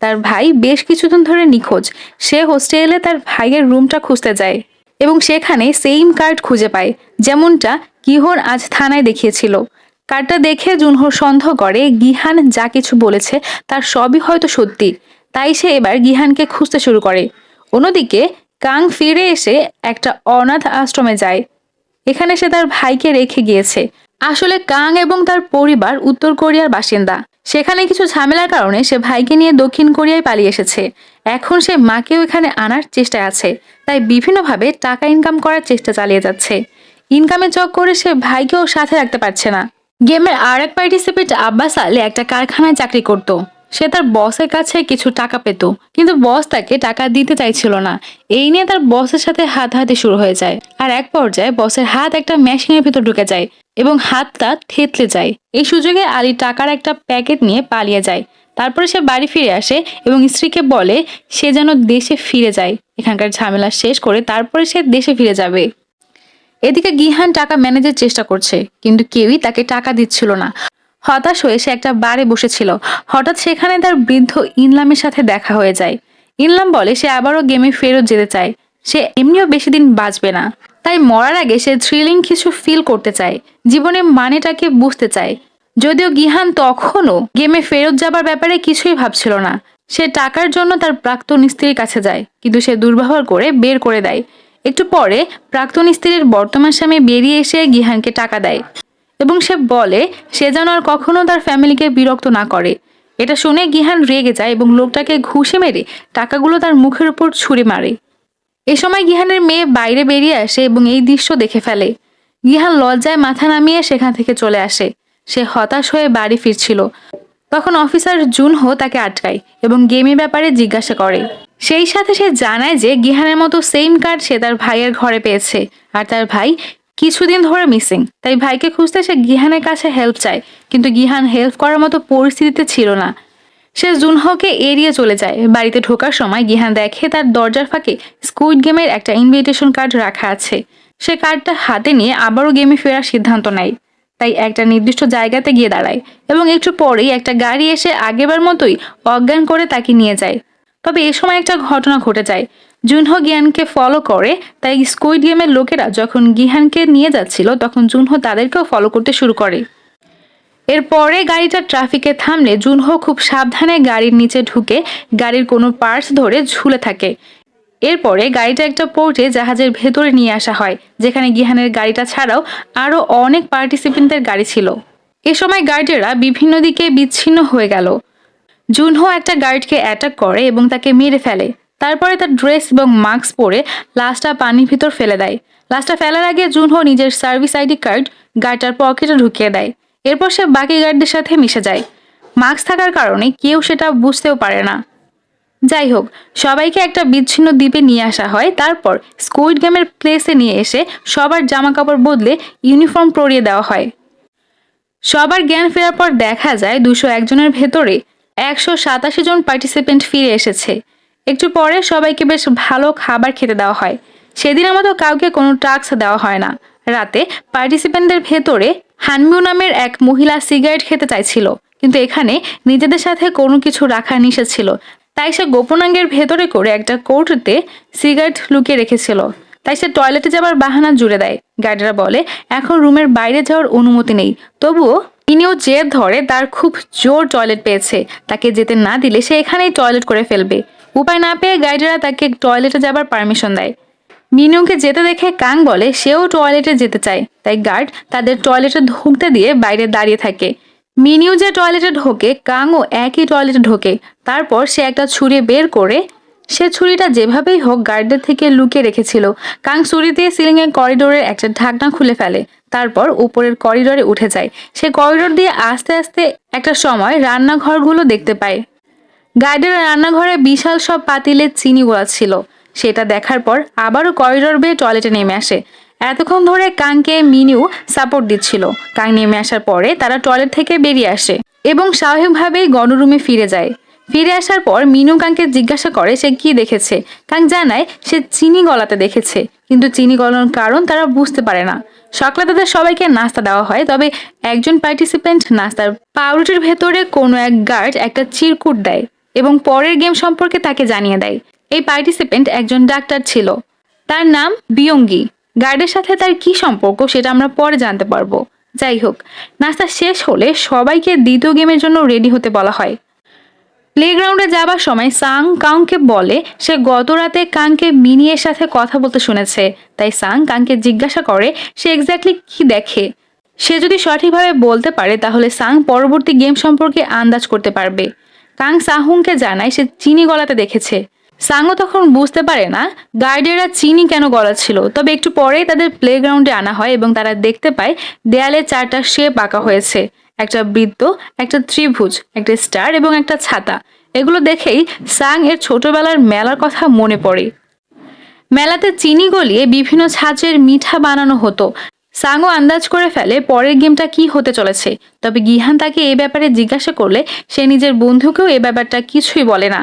তার ভাই বেশ কিছুদিন ধরে নিখোঁজ। সে হোস্টেলে তার ভাইয়ের রুমটা খুঁজতে যায় এবং সেখানে সেম কার্ড খুঁজে পায়, যেমনটা গিহন আজ থানায় দেখিয়েছিল। কার্ডটা দেখে জুনহো সন্দেহ করে গিহান যা কিছু বলেছে তার সবই হয়তো সত্যি। তাই সে এবার গিহানকে খুঁজতে শুরু করে। অন্যদিকে কাং ফিরে এসে একটা অনাথ আশ্রমে যায়। এখানে সে তার ভাইকে রেখে গিয়েছে। আসলে কাং এবং তার পরিবার উত্তর কোরিয়ার বাসিন্দা। সেখানে কিছু ঝামেলার কারণে সে ভাইকে নিয়ে দক্ষিণ কোরিয়ায় পালিয়ে এসেছে। এখন সে মাকেও এখানে আনার চেষ্টায় আছে, তাই বিভিন্নভাবে টাকা ইনকাম করার চেষ্টা চালিয়ে যাচ্ছে। ইনকামে চক্করে সে ভাইকেও সাথে রাখতে পারছে না। গেমের আর এক পার্টিসিপেন্ট আব্বাস আলী একটা কারখানায় চাকরি করত। সে তার বসের কাছে কিছু টাকা পেত, কিন্তু বস তাকে টাকা দিতে চাইছিল না। এই নিয়ে তার বসের সাথে হাতাহাতি শুরু হয়ে যায়। আর এক পর্যায়ে বসের হাত একটা মেশিনের ভিতর ঢুকে যায় এবং হাতটা থেতলে যায়। এই সুযোগে আলী টাকার একটা প্যাকেট নিয়ে পালিয়ে যায়। তারপরে সে বাড়ি ফিরে আসে এবং স্ত্রীকে বলে সে যেন দেশে ফিরে যায়। এখানকার ঝামেলা শেষ করে তারপরে সে দেশে ফিরে যাবে। এদিকে গিহান টাকা ম্যানেজের চেষ্টা করছে, কিন্তু কেউই তাকে টাকা দিচ্ছিল না। হতাশ হয়ে সে একটা বারে বসেছিল। হঠাৎ সেখানে তার বৃদ্ধ ইনলামের সাথে দেখা হয়ে যায়। ইনলাম বলে সে আবারও গেমে ফেরত যেতে চায়। সে এমনিও বেশি দিন বাঁচবে না, তাই মরার আগে সে থ্রিলিং কিছু ফিল করতে চায়, জীবনের মানেটাকে বুঝতে চায়। যদিও গিহান তখনও গেমে ফেরত যাবার ব্যাপারে কিছুই ভাবছিল না। সে টাকার জন্য তার প্রাক্তন স্ত্রীর কাছে যায়, কিন্তু সে দুর্ব্যবহার করে বের করে দেয়। একটু পরে প্রাক্তন স্ত্রীর বর্তমান স্বামী বেরিয়ে এসে গিহানকে টাকা দেয় এবং সে বলে সে যেন আর কখনো তার ফ্যামিলিকে বিরক্ত না করে। এটা শুনে গিহান রেগে যায় এবং লোকটাকে ঘুষে মেরে টাকাগুলো তার মুখের উপর ছুঁড়ে মারে। এ সময় গিহানের মেয়ে বাইরে বেরিয়ে আসে এবং এই দৃশ্য দেখে ফেলে। গিহান লজ্জায় মাথা নামিয়ে সেখান থেকে চলে আসে। সে হতাশ হয়ে বাড়ি ফিরছিল। তখন অফিসার জুনহো তাকে আটকায় এবং গেমের ব্যাপারে জিজ্ঞাসা করে। সেই সাথে সে জানায় যে গিহানের মতো সেম কার্ড সে তার ভাইয়ের ঘরে পেয়েছে আর তার ভাই কিছুদিন ধরে মিসিং। তাই ভাইকে খুঁজতে সে গিহানের কাছে হেল্প চায়, কিন্তু গিহান হেল্প করার মতো পরিস্থিতিতে ছিল না। সে জুনহোকে এড়িয়ে চলে যায়। বাড়িতে ঢোকার সময় গিহান দেখে তার দরজার ফাঁকে স্কুইড গেমের একটা ইনভিটেশন কার্ড রাখা আছে। সে কার্ডটা হাতে নিয়ে আবারও গেমে ফেরার সিদ্ধান্ত নেয়। তাই একটা নির্দিষ্ট জায়গাতে গিয়ে দাঁড়ায় এবং একটু পরেই একটা গাড়ি এসে আগেবার মতোই অজ্ঞান করে তাকে নিয়ে যায়। তবে এ সময় একটা ঘটনা ঘটে যায়। জুনহো গিহানকে ফলো করে, তাই স্কুইড গেমের লোকেরা যখন গিহানকে নিয়ে যাচ্ছিল তখন জুনহো তাদেরকেও ফলো করতে শুরু করে। এরপরে গাড়িটা ট্রাফিকে থামলে জুনহো খুব সাবধানে গাড়ির নিচে ঢুকে গাড়ির কোনো পার্টস ধরে ঝুলে থাকে। এরপরে গাড়িটা একটা পোর্টে জাহাজের ভেতরে নিয়ে আসা হয়, যেখানে গিহানের গাড়িটা ছাড়াও আরও অনেক পার্টিসিপেন্টদের গাড়ি ছিল। এ সময় গার্ডেরা বিভিন্ন দিকে বিচ্ছিন্ন হয়ে গেল। জুনহো একটা গার্ডকে অ্যাটাক করে এবং তাকে মেরে ফেলে। তারপরে তার ড্রেস এবং মাস্ক পরে লাশটা পানির ভিতর ফেলে দেয়। লাশটা ফেলার আগে জুনহো নিজের সার্ভিস আইডি কার্ড গার্ডটার পকেটে ঢুকিয়ে দেয়। এরপর সে বাকি গার্ডদের সাথে মিশে যায়। মাস্ক থাকার কারণে কেউ সেটা বুঝতেও পারে না। যাই হোক, সবাইকে একটা বিচ্ছিন্ন দ্বীপে নিয়ে আসা হয়। তারপর স্কুইড গেমের প্লেসে নিয়ে এসে সবার জামা কাপড় বদলে ইউনিফর্ম পরিয়ে দেওয়া হয়। সবার জ্ঞান ফেরার পর দেখা যায় 201 জনের ভেতরে 187 জন পার্টিসিপেন্ট ফিরে এসেছে। একটু পরে সবাইকে বেশ ভালো খাবার খেতে দেওয়া হয়। সেদিনের মতো কাউকে কোনো টাস্ক দেওয়া হয় না। রাতে পার্টিসিপেন্টদের ভেতরে হানমিউ নামের এক মহিলা সিগারেট খেতে চাইছিল, কিন্তু এখানে নিজেদের সাথে কোনো কিছু রাখা নিষেধ ছিল। তাই সে গোপনাঙ্গের ভেতরে করে একটা কৌটোতে সিগারেট লুকিয়ে রেখেছিল। তাই সে টয়লেটে যাবার বাহানা জুড়ে দেয়। গার্ডরা বলে এখন রুমের বাইরে যাওয়ার অনুমতি নেই। তবুও ইনিও জেদ ধরে, তার খুব জোর টয়লেট পেয়েছে। তাকে যেতে না দিলে সে এখানেই টয়লেট করে ফেলবে। উপায় না পেয়ে গাইডেরা তাকে টয়লেটে যাবার পারমিশন দেয়। মিনুকে যেতে দেখে কাং বলে সেও টয়লেটে যেতে চায়। তাই গার্ড তাদের টয়লেটে ঢুকতে দিয়ে বাইরে দাঁড়িয়ে থাকে। মিনিউ যে টয়লেটে ঢোকে, কাংও একই টয়লেটে ঢোকে। তারপর সে একটা ছুরি বের করে সে ছুরিটা যেভাবেই হোক গার্ডদের থেকে লুকিয়ে রেখেছিল। কাং ছুরি দিয়ে সিলিং এর করিডোরের একটা ঢাকনা খুলে ফেলে, তারপর উপরের করিডোরে উঠে যায়। সে করিডোর দিয়ে আস্তে আস্তে একটা সময় রান্নাঘরগুলো দেখতে পায়। গার্ডের রান্নাঘরে বিশাল সব পাতিলে চিনি ছিল। সেটা দেখার পর আবারও করিডোর বেয়ে টয়লেটে নেমে আসে। এতক্ষণ ধরে কাংকে মিনিউ সাপোর্ট দিচ্ছিল। কাং নেমে আসার পরে তারা টয়লেট থেকে বেরিয়ে আসে এবং স্বাভাবিকভাবেই গণরুমে ফিরে যায়। ফিরে আসার পর মিনু কাংকে জিজ্ঞাসা করে সে কি দেখেছে। কাং জানায় সে চিনি গলাতে দেখেছে, কিন্তু চিনি গলানোর কারণ তারা বুঝতে পারে না। সকালে তাদের সবাইকে নাস্তা দেওয়া হয়, তবে একজন পার্টিসিপেন্ট নাস্তার পাউরুটির ভেতরে কোনো এক গার্ড একটা চিরকুট দেয় এবং পরের গেম সম্পর্কে তাকে জানিয়ে দেয়। এই পার্টিসিপেন্ট একজন ডাক্তার ছিল, তার নাম বিয়ঙ্গি। গার্ডের সাথে তার কি সম্পর্ক সেটা আমরা পরে জানতে পারবো। যাই হোক, নাস্তা শেষ হলে সবাইকে দ্বিতীয় গেমের জন্য রেডি হতে বলা হয়। প্লেগ্রাউন্ডে যাবার সময় সাং কাংকে বলে সে গত রাতে কাংকে মিনিয়ের সাথে কথা বলতে শুনেছে। তাই সাং কাংকে জিজ্ঞাসা করে সে এক্স্যাক্টলি কি দেখে। সে যদি সঠিকভাবে বলতে পারে তাহলে সাং পরবর্তী গেম সম্পর্কে আন্দাজ করতে পারবে। কাং সাহুংকে জানায় সে চিনি গলাতে দেখেছে। সাংও তখন বুঝতে পারে না গার্ডেরা চিনি কেন গলাচ্ছিল। তবে একটু পরেই তাদের প্লেগ্রাউন্ডে আনা হয় এবং তারা দেখতে পায় দেয়ালে 4টা শেপ আঁকা হয়েছে, একটা বৃত্ত, একটা ত্রিভুজ, একটা স্টার এবং একটা ছাতা। এগুলো দেখেই সাং এর ছোটবেলার মেলার কথা মনে পড়ে। মেলাতে চিনি গলিয়ে বিভিন্ন ছাঁচের মিঠা বানানো হতো। সাংও আন্দাজ করে ফেলে পরের গেমটা কি হতে চলেছে। তবে গিহান তাকে এ ব্যাপারে জিজ্ঞাসা করলে সে নিজের বন্ধুকেও এ ব্যাপারটা কিছুই বলে না।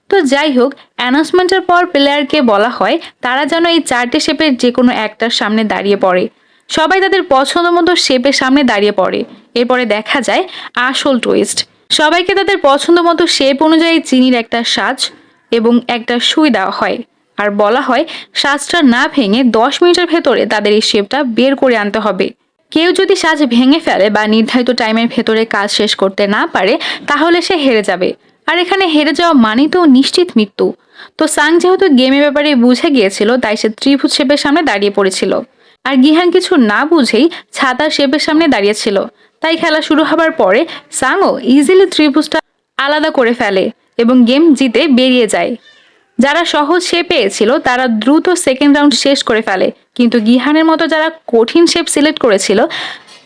তো যাই হোক, অ্যানাউন্সমেন্টের পর প্লেয়ারকে বলা হয় তারা যেন এই 4টে শেপের যে কোনো একটার সামনে দাঁড়িয়ে পড়ে। সবাই তাদের পছন্দ মতো শেপের সামনে দাঁড়িয়ে পড়ে। এরপরে দেখা যায় আসল টুইস্ট। সবাইকে তাদের পছন্দ মতো শেপ অনুযায়ী চিনির একটা সাজ এবং একটা সুই দেওয়া হয়, আর বলা হয় সাজটা না ভেঙে 10 মিনিটের ভেতরে তাদের এই শেপটা বের করে আনতে হবে। কেউ যদি সাজ ভেঙে ফেলে বা নির্ধারিত টাইমের ভেতরে কাজ শেষ করতে না পারে তাহলে সে হেরে যাবে। আর এখানে হেরে যাওয়া মানেই তো নিশ্চিত মৃত্যু। তো সাং যেহেতু গেমের ব্যাপারে বুঝে গিয়েছিল তাই সে ত্রিভুজ শেপের সামনে দাঁড়িয়ে পড়েছিল, আর গিহান কিছু না বুঝেই ছাতার শেপের সামনে দাঁড়িয়েছিল। তাই খেলা শুরু হবার পরে সাংও ইজিলি ত্রিভুজটা আলাদা করে ফেলে এবং গেম জিতে বেরিয়ে যায়। যারা সহজ শেপ পেয়েছিল তারা দ্রুত সেকেন্ড রাউন্ড শেষ করে ফেলে, কিন্তু গিহানের মতো যারা কঠিন শেপ সিলেক্ট করেছিল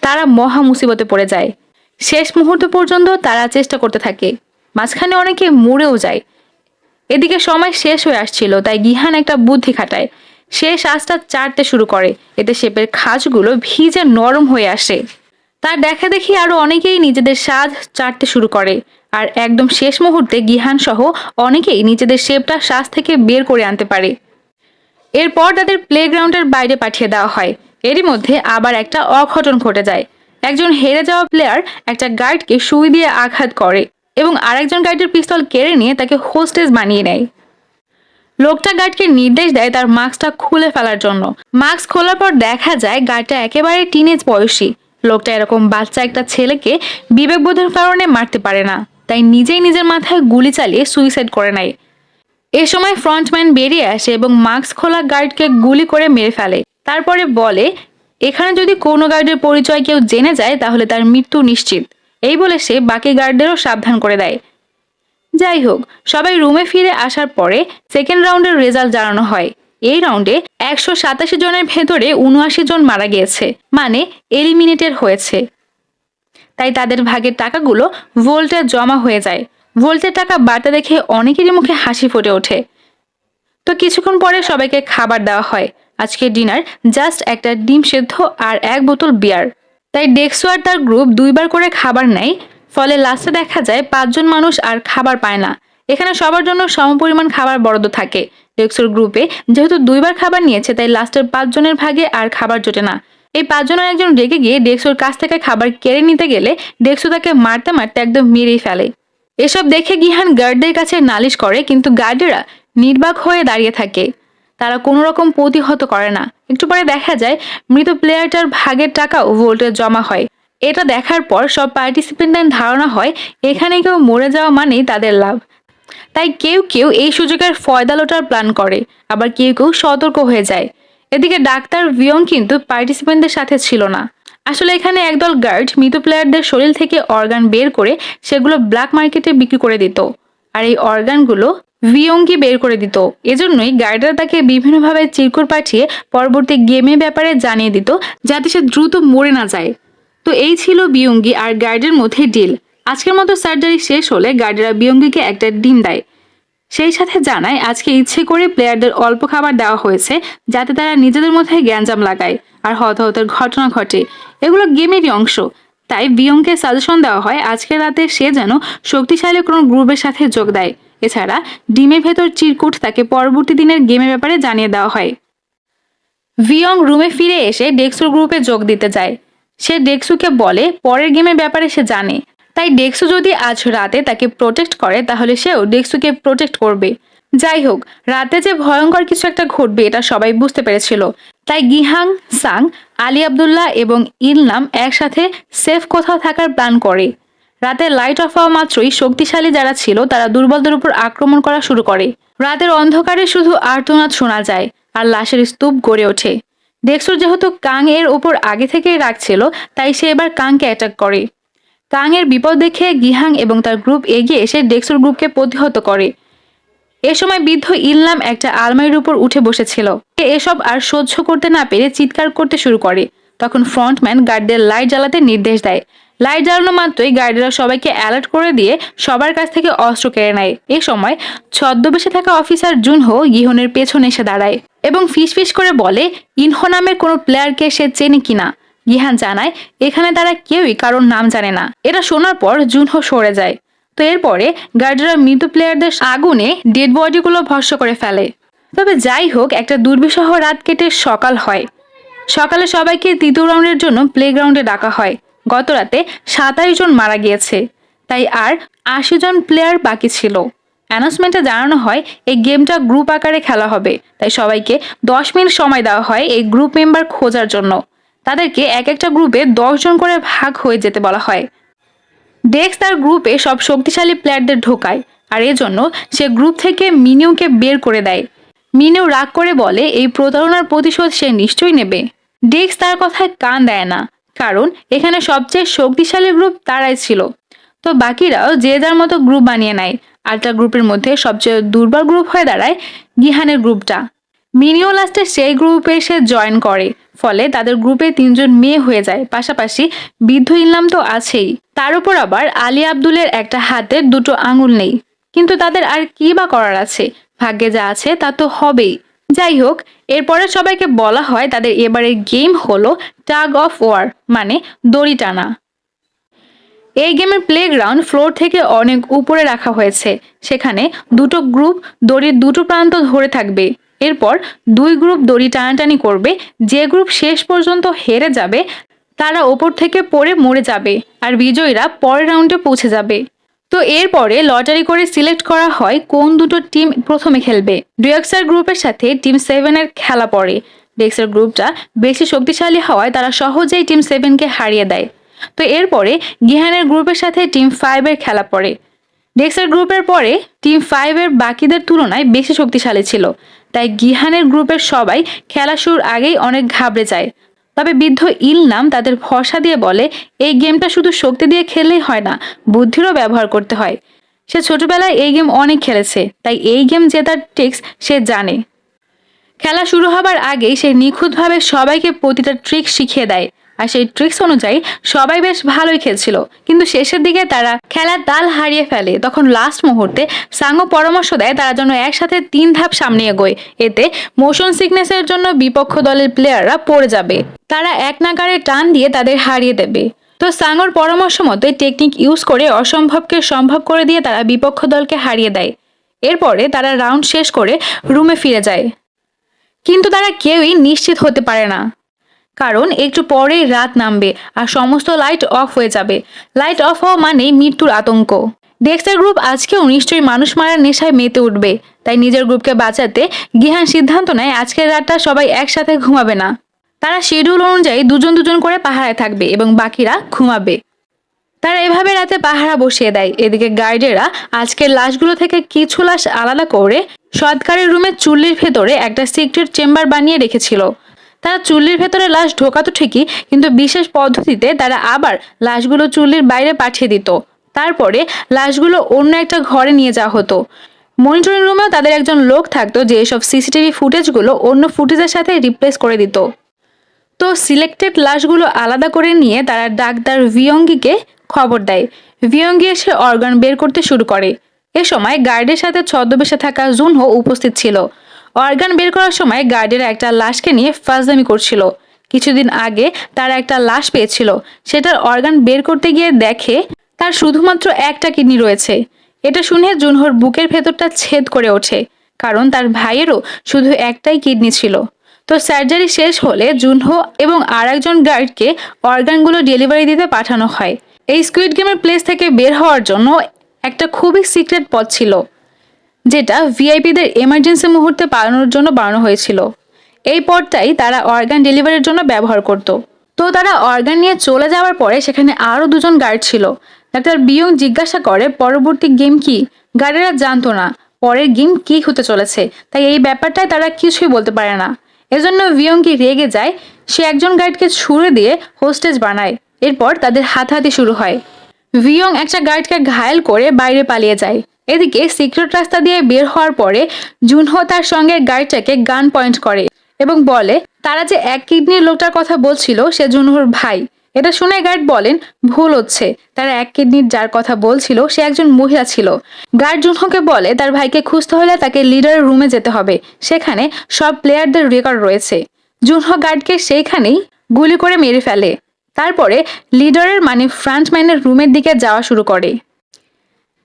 তারা মহা মুসিবতে পড়ে যায়। শেষ মুহূর্ত পর্যন্ত তারা চেষ্টা করতে থাকে, মাঝখানে অনেকে মরেও যায়। এদিকে সময় শেষ হয়ে আসছিল, তাই গিহান একটা বুদ্ধি খাটায়। সে সাজটা চাটতে শুরু করে, এতে শেপের খাঁজগুলো ভিজে নরম হয়ে আসে। তার দেখা দেখি আরো অনেকেই নিজেদের সাজ চাটতে শুরু করে, আর একদম শেষ মুহূর্তে গিহান সহ অনেকেই নিজেদের শেপটা সাজ থেকে বের করে আনতে পারে। এরপর তাদের প্লেগ্রাউন্ডের বাইরে পাঠিয়ে দেওয়া হয়। এরই মধ্যে আবার একটা অঘটন ঘটে যায়। একজন হেরে যাওয়া প্লেয়ার একটা গার্ডকে সুই দিয়ে আঘাত করে এবং আরেকজন গার্ডের পিস্তল কেড়ে নিয়ে তাকে হোস্টেজ বানিয়ে নেয়। লোকটা গার্ডকে নির্দেশ দেয় তার মাস্কটা খুলে ফেলার জন্য। মাস্ক খোলার পর দেখা যায় গার্ডটা একেবারে টিনেজ বয়সী। লোকটা এরকম বাচ্চা একটা ছেলেকে বিবেকবোধের কারণে মারতে পারে না, তাই নিজেই নিজের মাথায় গুলি চালিয়ে সুইসাইড করে নেয়। এ সময় ফ্রন্টম্যান বেরিয়ে আসে এবং মাস্ক খোলা গার্ডকে গুলি করে মেরে ফেলে। তারপরে বলে এখানে যদি কোনো গার্ডের পরিচয় কেউ জেনে যায় তাহলে তার মৃত্যু নিশ্চিত। এই বলে সে বাকি গার্ডদেরও সাবধান করে দেয়। যাই হোক, সবাই রুমে ফিরে আসার পরে সেকেন্ড রাউন্ডের রেজাল্ট জানানো হয়। এই রাউন্ডে 187 জনের ভেতরে 79 জন মারা গিয়েছে, মানে এলিমিনেটেড হয়েছে। তাই তাদের ভাগের টাকাগুলো ভোল্টে জমা হয়ে যায়। ভোল্টের টাকা বাড়তে দেখে অনেকেরই মুখে হাসি ফুটে ওঠে। তো কিছুক্ষণ পরে সবাইকে খাবার দেওয়া হয়। আজকের ডিনার জাস্ট একটা ডিম সেদ্ধ আর 1 বোতল বিয়ার। তাই ডেক্সো আর তার গ্রুপ 2বার করে খাবার নেয়, ফলে লাস্টে দেখা যায় 5 জন মানুষ আর খাবার পায় না। এখানে সবার জন্য সমপরিমাণ খাবার বরাদ্দ থাকে। ডেক্সোর গ্রুপে যেহেতু 2বার খাবার নিয়েছে তাই লাস্টের 5 জনের ভাগে আর খাবার জোটে না। এই 5 জনের একজন রেগে গিয়ে ডেক্সোর কাছ থেকে খাবার কেড়ে নিতে গেলে ডেক্সো তাকে মারতে মারতে একদম মেরেই ফেলে। এসব দেখে গিহান গার্ডদের কাছে নালিশ করে, কিন্তু গার্ডেরা নির্বাক হয়ে দাঁড়িয়ে থাকে। তারা কোনো রকম প্রতিহত করে না। একটু পরে দেখা যায় মৃত প্লেয়ারটার ভাগের টাকাও ভোল্টে জমা হয়। এটা দেখার পর সব পার্টিসিপেন্টদের ধারণা হয় এখানে কেউ মরে যাওয়া মানেই তাদের লাভ। তাই কেউ কেউ এই সুযোগের ফয়দা লোটার প্ল্যান করে, আবার কেউ কেউ সতর্ক হয়ে যায়। এদিকে ডাক্তার ভিয়ং কিন্তু পার্টিসিপেন্টদের সাথে ছিল না। আসলে এখানে একদল গার্ড মৃত প্লেয়ারদের শরীর থেকে অর্গান বের করে সেগুলো ব্ল্যাক মার্কেটে বিক্রি করে দিত, আর এই অর্গানগুলো ভিয়ঙ্গি বের করে দিত। এজন্যই গার্ডরা তাকে বিভিন্নভাবে চিরকুট পাঠিয়ে পরবর্তী গেমের ব্যাপারে জানিয়ে দিত, যাতে সে দ্রুত মরে না যায়। তো এই ছিল বিয়ঙ্গি আর গার্ডের মধ্যে ডিল। আজকের মতো সার্জারি শেষ হলে গার্ডেরা বিয়ঙ্গিকে একটা ডিম দেয়, সেই সাথে জানায় আজকে ইচ্ছে করে প্লেয়ারদের অল্প খাবার দেওয়া হয়েছে, যাতে তারা নিজেদের মধ্যে গ্যাঞ্জাম লাগায় আর হতাহতের ঘটনা ঘটে। এগুলো গেমেরই অংশ। তাই বিয়ংকে সাজেশন দেওয়া হয় আজকের রাতে সে যেন শক্তিশালী কোনো গ্রুপের সাথে যোগ দেয়। এছাড়া ডিমের ভেতর চিরকুট তাকে পরবর্তী দিনের গেমের ব্যাপারে জানিয়ে দেওয়া হয়। ভিয়ং রুমে ফিরে এসে ডেক্সুর গ্রুপে যোগ দিতে যায়। সে ডেক্সুকে বলে পরের গেমের ব্যাপারে সে জানে, তাই ডেক্সু যদি আজ রাতে তাকে প্রোটেক্ট করে তাহলে সেও ডেক্সুকে প্রোটেক্ট করবে। যাই হোক, রাতে যে ভয়ঙ্কর কিছু একটা ঘটবে এটা সবাই বুঝতে পেরেছিল। তাই গিহাং, সাং, আলী আব্দুল্লাহ এবং ইলনাম একসাথে সেফ কোথাও থাকার প্ল্যান করে। রাতে লাইট অফ হওয়া মাত্রই শক্তিশালী যারা ছিল তারা দুর্বলদের উপর আক্রমণ করা শুরু করে। রাতের অন্ধকারে শুধু আর্তনাদ শোনা যায় আর লাশের স্তূপ গড়ে ওঠে। ডেক্সুর যেহেতু কাং এর ওপর আগে থেকেই রাখছিল, তাই সে এবার কাংকে অ্যাটাক করে। কাং এর বিপদ দেখে গিহাং এবং তার গ্রুপ এগিয়ে এসে ডেক্সুর গ্রুপকে প্রতিহত করে। এ সময় বৃদ্ধ ইলনাম একটা আলমারির উপর উঠে বসেছিল। সে এসব আর সহ্য করতে না পেরে চিৎকার করতে শুরু করে। তখন ফ্রন্টম্যান গার্ডদের লাইট জ্বালাতে নির্দেশ দেয়। লাইট জ্বালানো মাত্রই গার্ডেরা সবাইকে অ্যালার্ট করে দিয়ে সবার কাছ থেকে অস্ত্র কেড়ে নেয়। এ সময় ছদ্মবেশে থাকা অফিসার জুনহো গিহনের পেছনে এসে দাঁড়ায় এবং ফিসফিস করে বলে ইনহো নামের কোনো প্লেয়ারকে সে চেনে কিনা। গিহান জানায় এখানে তারা কেউই কারোর নাম জানে না। এটা শোনার পর জুনহো সরে যায়। তো এরপরে গার্ডরা মৃত প্লেয়ারদের আগুনে ডেড বডিগুলো ভস্ম করে ফেলে। তবে যাই হোক, একটা দুর্বিষহ রাত কেটে সকাল হয়। সকালে সবাইকে তৃতীয় রাউন্ডের জন্য প্লেগ্রাউন্ডে ডাকা হয়। গত রাতে 27 জন মারা গিয়েছে, তাই আর 80 জন প্লেয়ার বাকি ছিল। অ্যানাউন্সমেন্টে জানানো হয় এই গেমটা গ্রুপ আকারে খেলা হবে, তাই সবাইকে 10 মিনিট সময় দেওয়া হয় এই গ্রুপ মেম্বার খোঁজার জন্য। তাদেরকে এক একটা গ্রুপে 10 জন করে ভাগ হয়ে যেতে বলা হয়। ডেক্স তার গ্রুপে সব শক্তিশালী প্লেয়ারদের ঢোকায়, আর এজন্য সে গ্রুপ থেকে মিনিউকে বের করে দেয়। মিনিউ রাগ করে বলে এই প্রতারণার প্রতিশোধ সে নিশ্চয়ই নেবে। ডেক্স তার কথায় কান দেয় না, কারণ এখানে সবচেয়ে শক্তিশালী গ্রুপ তারাই ছিল। তো বাকিরাও যে যার মতো গ্রুপ বানিয়ে নেয়। আরেকটা গ্রুপের মধ্যে সবচেয়ে দুর্বল গ্রুপ হয়ে দাঁড়ায় গিহানের গ্রুপটা। মিনিও লাস্টে সেই গ্রুপে সে জয়েন করে, ফলে তাদের গ্রুপে 3 জন মেয়ে হয়ে যায়। পাশাপাশি বৃদ্ধ ইলনাম তো আছেই, তার উপর আবার আলী আব্দুলের একটা হাতের 2টো আঙুল নেই। কিন্তু তাদের আর কি বা করার আছে, ভাগ্যে যা আছে তা তো হবেই। যাই হোক, এরপরে সবাইকে বলা হয় তাদের এবারের গেম হলো টাগ অফ ওয়ার, মানে দড়ি টানা। এই গেমের প্লেগ্রাউন্ড ফ্লোর থেকে অনেক উপরে রাখা হয়েছে। সেখানে 2টো গ্রুপ দড়ির 2টো প্রান্ত ধরে থাকবে। এরপর 2 গ্রুপ দড়ি টানাটানি করবে। যে গ্রুপ শেষ পর্যন্ত হেরে যাবে তারা ওপর থেকে পড়ে মরে যাবে, আর বিজয়ীরা পরের রাউন্ডে পৌঁছে যাবে। তো এরপরে লটারি করে সিলেক্ট করা হয় কোন 2টো টিম প্রথমে খেলবে। ডুয়েক্সার গ্রুপের সাথে টিম 7 এর খেলা পড়ে। ডেক্সের গ্রুপটা বেশি শক্তিশালী হওয়ায় তারা সহজেই টিম 7কে হারিয়ে দেয়। তো এরপরে গিহানের গ্রুপের সাথে টিম 5 এর খেলা পড়ে। ডেক্সের গ্রুপের পরে টিম 5 এর বাকিদের তুলনায় বেশি শক্তিশালী ছিল, তাই গিহানের গ্রুপের সবাই খেলা শুরুর আগেই অনেক ঘাবড়ে যায়। তবে বৃদ্ধ ইলনাম তাদের ভরসা দিয়ে বলে এই গেমটা শুধু শক্তি দিয়ে খেললেই হয় না, বুদ্ধিরও ব্যবহার করতে হয়। সে ছোটবেলায় এই গেম অনেক খেলেছে, তাই এই গেম জেতার ট্রিক্স সে জানে। খেলা শুরু হবার আগেই সে নিখুঁতভাবে সবাইকে প্রতিটা ট্রিক শিখিয়ে দেয়, আর সেই ট্রিক্স অনুযায়ী সবাই বেশ ভালোই খেলছিল। কিন্তু শেষের দিকে তারা খেলার তাল হারিয়ে ফেলে। তখন লাস্ট মুহূর্তে সাঙ্গো পরামর্শ দেয় তারা যেন একসাথে 3 ধাপ সামনে এগোয়, এতে মোশন সিকনেসের জন্য বিপক্ষ দলের প্লেয়াররা পড়ে যাবে। তারা এক নাগাড়ে টান দিয়ে তাদের হারিয়ে দেবে। তো সাঙ্গোর পরামর্শ মতোই টেকনিক ইউজ করে অসম্ভবকে সম্ভব করে দিয়ে তারা বিপক্ষ দলকে হারিয়ে দেয়। এরপরে তারা রাউন্ড শেষ করে রুমে ফিরে যায়। কিন্তু তারা কেউই নিশ্চিত হতে পারে না, কারণ একটু পরেই রাত নামবে আর সমস্ত লাইট অফ হয়ে যাবে। লাইট অফ হওয়া মানেই মৃত্যুর আতঙ্ক। ডেক্সের গ্রুপ আজকেও নিশ্চয়ই মানুষ মারার নেশায় মেতে উঠবে। তাই নিজের গ্রুপকে বাঁচাতে গিহান সিদ্ধান্ত নেয় আজকের রাতটা সবাই একসাথে ঘুমাবে না। তারা শিডিউল অনুযায়ী 2 জন করে পাহারায় থাকবে এবং বাকিরা ঘুমাবে। তারা এভাবে রাতে পাহারা বসিয়ে দেয়। এদিকে গার্ডেরা আজকের লাশগুলো থেকে কিছু লাশ আলাদা করে সৎকারের রুমে চুল্লির ভেতরে একটা সিক্রেট চেম্বার বানিয়ে রেখেছিল। তারা চুল্লির ভেতরে লাশ ঢোকাতো ঠিকই, কিন্তু বিশেষ পদ্ধতিতে তারা আবার লাশগুলো চুল্লির বাইরে পাঠিয়ে দিত। তারপরে লাশগুলো অন্য একটা ঘরে নিয়ে যাওয়া হতো। মনিটরিং রুমেও তাদের একজন লোক থাকতো যে এসব সিসিটিভি ফুটেজগুলো অন্য ফুটেজের সাথে রিপ্লেস করে দিত। তো সিলেক্টেড লাশগুলো আলাদা করে নিয়ে তারা ডাক্তার ভিয়ঙ্গিকে খবর দেয়। ভিয়ঙ্গি এসে অর্গান বের করতে শুরু করে। এ সময় গার্ডের সাথে ছদ্মবেশে থাকা জুনহো উপস্থিত ছিল। অর্গান বের করার সময় গার্ডেরা একটা লাশকে নিয়ে ফাজলামি করছিল। কিছুদিন আগে তারা একটা লাশ পেয়েছিল, সেটার অর্গান বের করতে গিয়ে দেখে তার শুধুমাত্র একটা কিডনি রয়েছে। এটা শুনে জুনহোর বুকের ভেতরটা ছেদ করে ওঠে, কারণ তার ভাইয়েরও শুধু একটাই কিডনি ছিল। তো সার্জারি শেষ হলে জুনহো এবং আর একজন গার্ডকে অর্গানগুলো ডেলিভারি দিতে পাঠানো হয়। এই স্কুইড গেমের প্লেস থেকে বের হওয়ার জন্য একটা খুবই সিক্রেট পথ ছিল, যেটা ভিআইপিদের এমার্জেন্সি মুহূর্তে পালানোর জন্য বানানো হয়েছিল। এই পথটাই তারা অর্গান ডেলিভারির জন্য ব্যবহার করত। তো তারা অর্গান নিয়ে চলে যাওয়ার পরে সেখানে আরও দুজন গার্ড ছিল। ডাক্তার বিয়ং জিজ্ঞাসা করে পরবর্তী গেম কি। গার্ডেরা জানতো না পরের গেম কি হতে চলেছে, তাই এই ব্যাপারটায় তারা কিছুই বলতে পারে না। এজন্য ভিয়ংকি রেগে যায়। সে একজন গার্ডকে ছুড়ে দিয়ে হোস্টেজ বানায়। এরপর তাদের হাতাহাতি শুরু হয়। ভিয়ং একটা গার্ডকে ঘায়েল করে বাইরে পালিয়ে যায়। এদিকে সিক্রেট রাস্তা দিয়ে বের হওয়ার পরে জুনহো তার সঙ্গে গার্ডটাকে গান পয়েন্ট করে এবং বলে তারা যে এক কিডনির লোকটার কথা বলছিল সে জুনহোর ভাই। এটা শুনে গার্ড বলেন ভুল হচ্ছে, তারা এক কিডনির যার কথা বলছিল সে একজন মহিলা ছিল। গার্ড জুনহোকে বলে তার ভাইকে খুঁজতে হলে তাকে লিডারের রুমে যেতে হবে, সেখানে সব প্লেয়ারদের রেকর্ড রয়েছে। জুনহো গার্ডকে সেইখানেই গুলি করে মেরে ফেলে। তারপরে লিডারের মানে ফ্রন্টম্যানের রুমের দিকে যাওয়া শুরু করে।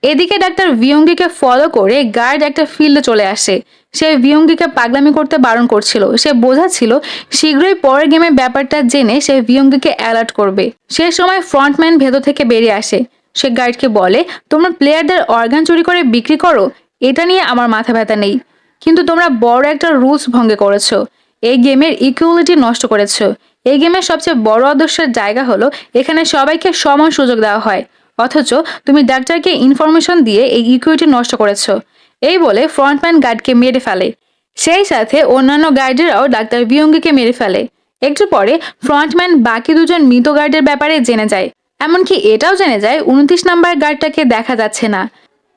এদিকে ডাক্তার ভিয়ঙ্গিকে ফলো করে গার্ড একটা ফিল্ডে চলে আসে। সে ভিয়ঙ্গিকে পাগলামি করতে বারণ করছিল। সে বোঝাচ্ছিল শীঘ্রই পরের গেমের ব্যাপারটা জেনে সে ভিয়ঙ্গিকে অ্যালার্ট করবে। সে সময় ফ্রন্টম্যান ভেতর থেকে বেরিয়ে আসে। সে গার্ডকে বলে তোমরা প্লেয়ারদের অর্গান চুরি করে বিক্রি করো, এটা নিয়ে আমার মাথা ব্যথা নেই, কিন্তু তোমরা বড় একটা রুলস ভঙ্গ করেছো। এই গেমের ইকুয়ালিটি নষ্ট করেছো। এই গেমের সবচেয়ে বড় আদর্শের জায়গা হলো এখানে সবাইকে সমান সুযোগ দেওয়া হয়, অথচ তুমি ডাক্তারকে ইনফরমেশন দিয়ে এই ইকুইটি নষ্ট করেছো। এই বলে ফ্রন্টম্যান গার্ডকে মেরে ফেলে। সেই সাথে অন্যান্য গার্ডেরাও ডাক্তার ভিয়ঙ্গিকে মেরে ফেলে। একটু পরে ফ্রন্টম্যান বাকি দুজন মৃত গার্ডের ব্যাপারে জেনে যায়। এমনকি এটাও জেনে যায় 29 নাম্বার গার্ডটাকে দেখা যাচ্ছে না।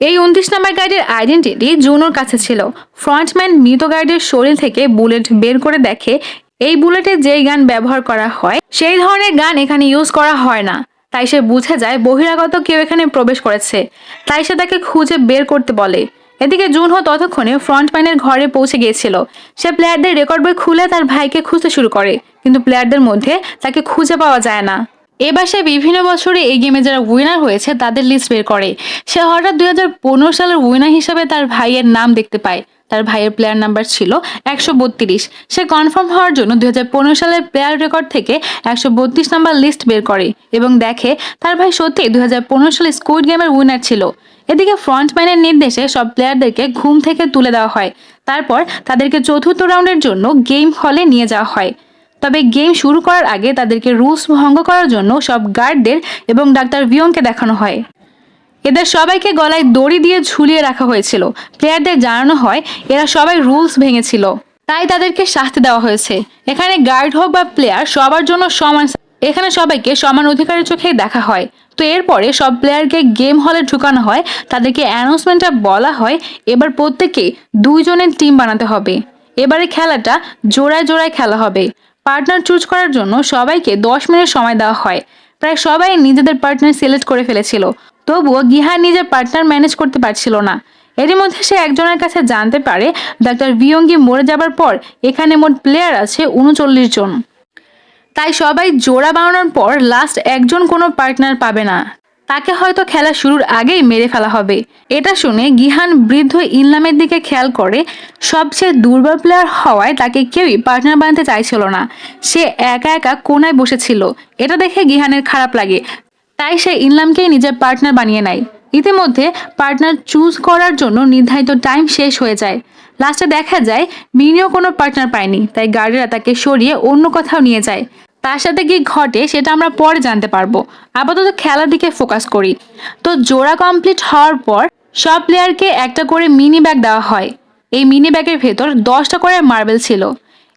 এই 29 নাম্বার গার্ডের আইডেন্টিটি জুনোর কাছে ছিল। ফ্রন্টম্যান মৃত গার্ডের শরীর থেকে বুলেট বের করে দেখে এই বুলেটে যেই গান ব্যবহার করা হয় সেই ধরনের গান এখানে ইউজ করা হয় না। তাই সে বুঝে যায় বহিরাগত কেউ এখানে প্রবেশ করেছে। তাই সে তাকে খুঁজে বের করতে বলে। এদিকে জুনহো ততক্ষণে ফ্রন্টম্যানের ঘরে পৌঁছে গিয়েছিল। সে প্লেয়ারদের রেকর্ড বই খুলে তার ভাইকে খুঁজতে শুরু করে, কিন্তু প্লেয়ারদের মধ্যে তাকে খুঁজে পাওয়া যায় না। এবার সে বিভিন্ন বছরে এই গেমে যারা উইনার হয়েছে তাদের লিস্ট বের করে। সে হঠাৎ 2015 সালের উইনার হিসাবে তার ভাইয়ের নাম দেখতে পায়। তার ভাইয়ের প্লেয়ার নাম্বার ছিল 132। সে কনফার্ম হওয়ার জন্য 2015 সালের প্লেয়ার রেকর্ড থেকে 132 নাম্বার লিস্ট বের করে এবং দেখে তার ভাই সত্যি 2015 সালে স্কুইড গেমের উইনার ছিল। এদিকে ফ্রন্টম্যানের নির্দেশে সব প্লেয়ারদেরকে ঘুম থেকে তুলে দেওয়া হয়। তারপর তাদেরকে চতুর্থ রাউন্ডের জন্য গেম হলে নিয়ে যাওয়া হয়। তবে গেম শুরু করার আগে তাদেরকে রুলস ভঙ্গ করার জন্য সব গার্ডদের এবং ডাক্তার ভিয়ংকে দেখানো হয়। এদের সবাইকে গলায় দড়ি দিয়ে ঝুলিয়ে রাখা হয়েছিল। প্লেয়ারদের জানানো হয় এরা সবাই রুলস ভেঙেছিল, তাই তাদেরকে শাস্তি দেওয়া হয়েছে। এখানে গার্ড হোক বা প্লেয়ার সবার জন্য সমান, এখানে সবাইকে সমান অধিকারের চোখেই দেখা হয়। তো এরপরে সব প্লেয়ারকে গেম হলে ঢুকানো হয়। তাদেরকে অ্যানাউন্সমেন্টে বলা হয় এবার প্রত্যেকে 2 জনের টিম বানাতে হবে। এবারে খেলাটা জোড়ায় জোড়ায় খেলা হবে। পার্টনার চুজ করার জন্য সবাইকে 10 মিনিট সময় দেওয়া হয়। প্রায় সবাই নিজেদের পার্টনার সিলেক্ট করে ফেলেছিল, তবুও গিহান নিজের পার্টনার ম্যানেজ করতে পারছিল না। এরই মধ্যে সে একজনের কাছে জানতে পারে ডাক্তার ভিয়ঙ্গি মরে যাবার পর এখানে মোট প্লেয়ার আছে 39 জন। তাই সবাই জোড়া বানানোর পর লাস্ট একজন কোনো পার্টনার পাবে না, তাকে হয়তো খেলা শুরুর আগেই মেরে ফেলা হবে। এটা শুনে গিহান বৃদ্ধ ইনলামের দিকে খেয়াল করে। সবচেয়ে দুর্বল প্লেয়ার হওয়ায় তাকে কেউই পার্টনার বানাতে চাইছিল না। সে একা একা কোনায় বসেছিল। এটা দেখে গিহানের খারাপ লাগে, তাই সে ইনলামকেই নিজের পার্টনার বানিয়ে নেয়। ইতিমধ্যে পার্টনার চুজ করার জন্য নির্ধারিত টাইম শেষ হয়ে যায়। লাস্টে দেখা যায় মিনিও কোনো পার্টনার পায়নি, তাই গার্ডেরা তাকে সরিয়ে অন্য কোথাও নিয়ে যায়। তার সাথে কি ঘটে সেটা আমরা পরে জানতে পারবো। আপাতত খেলার দিকে ফোকাস করি। তো জোড়া কমপ্লিট হওয়ার পর সব প্লেয়ারকে একটা করে মিনি ব্যাগ দেওয়া হয়। এই মিনি ব্যাগের ভেতর 10টা করে মার্বেল ছিল।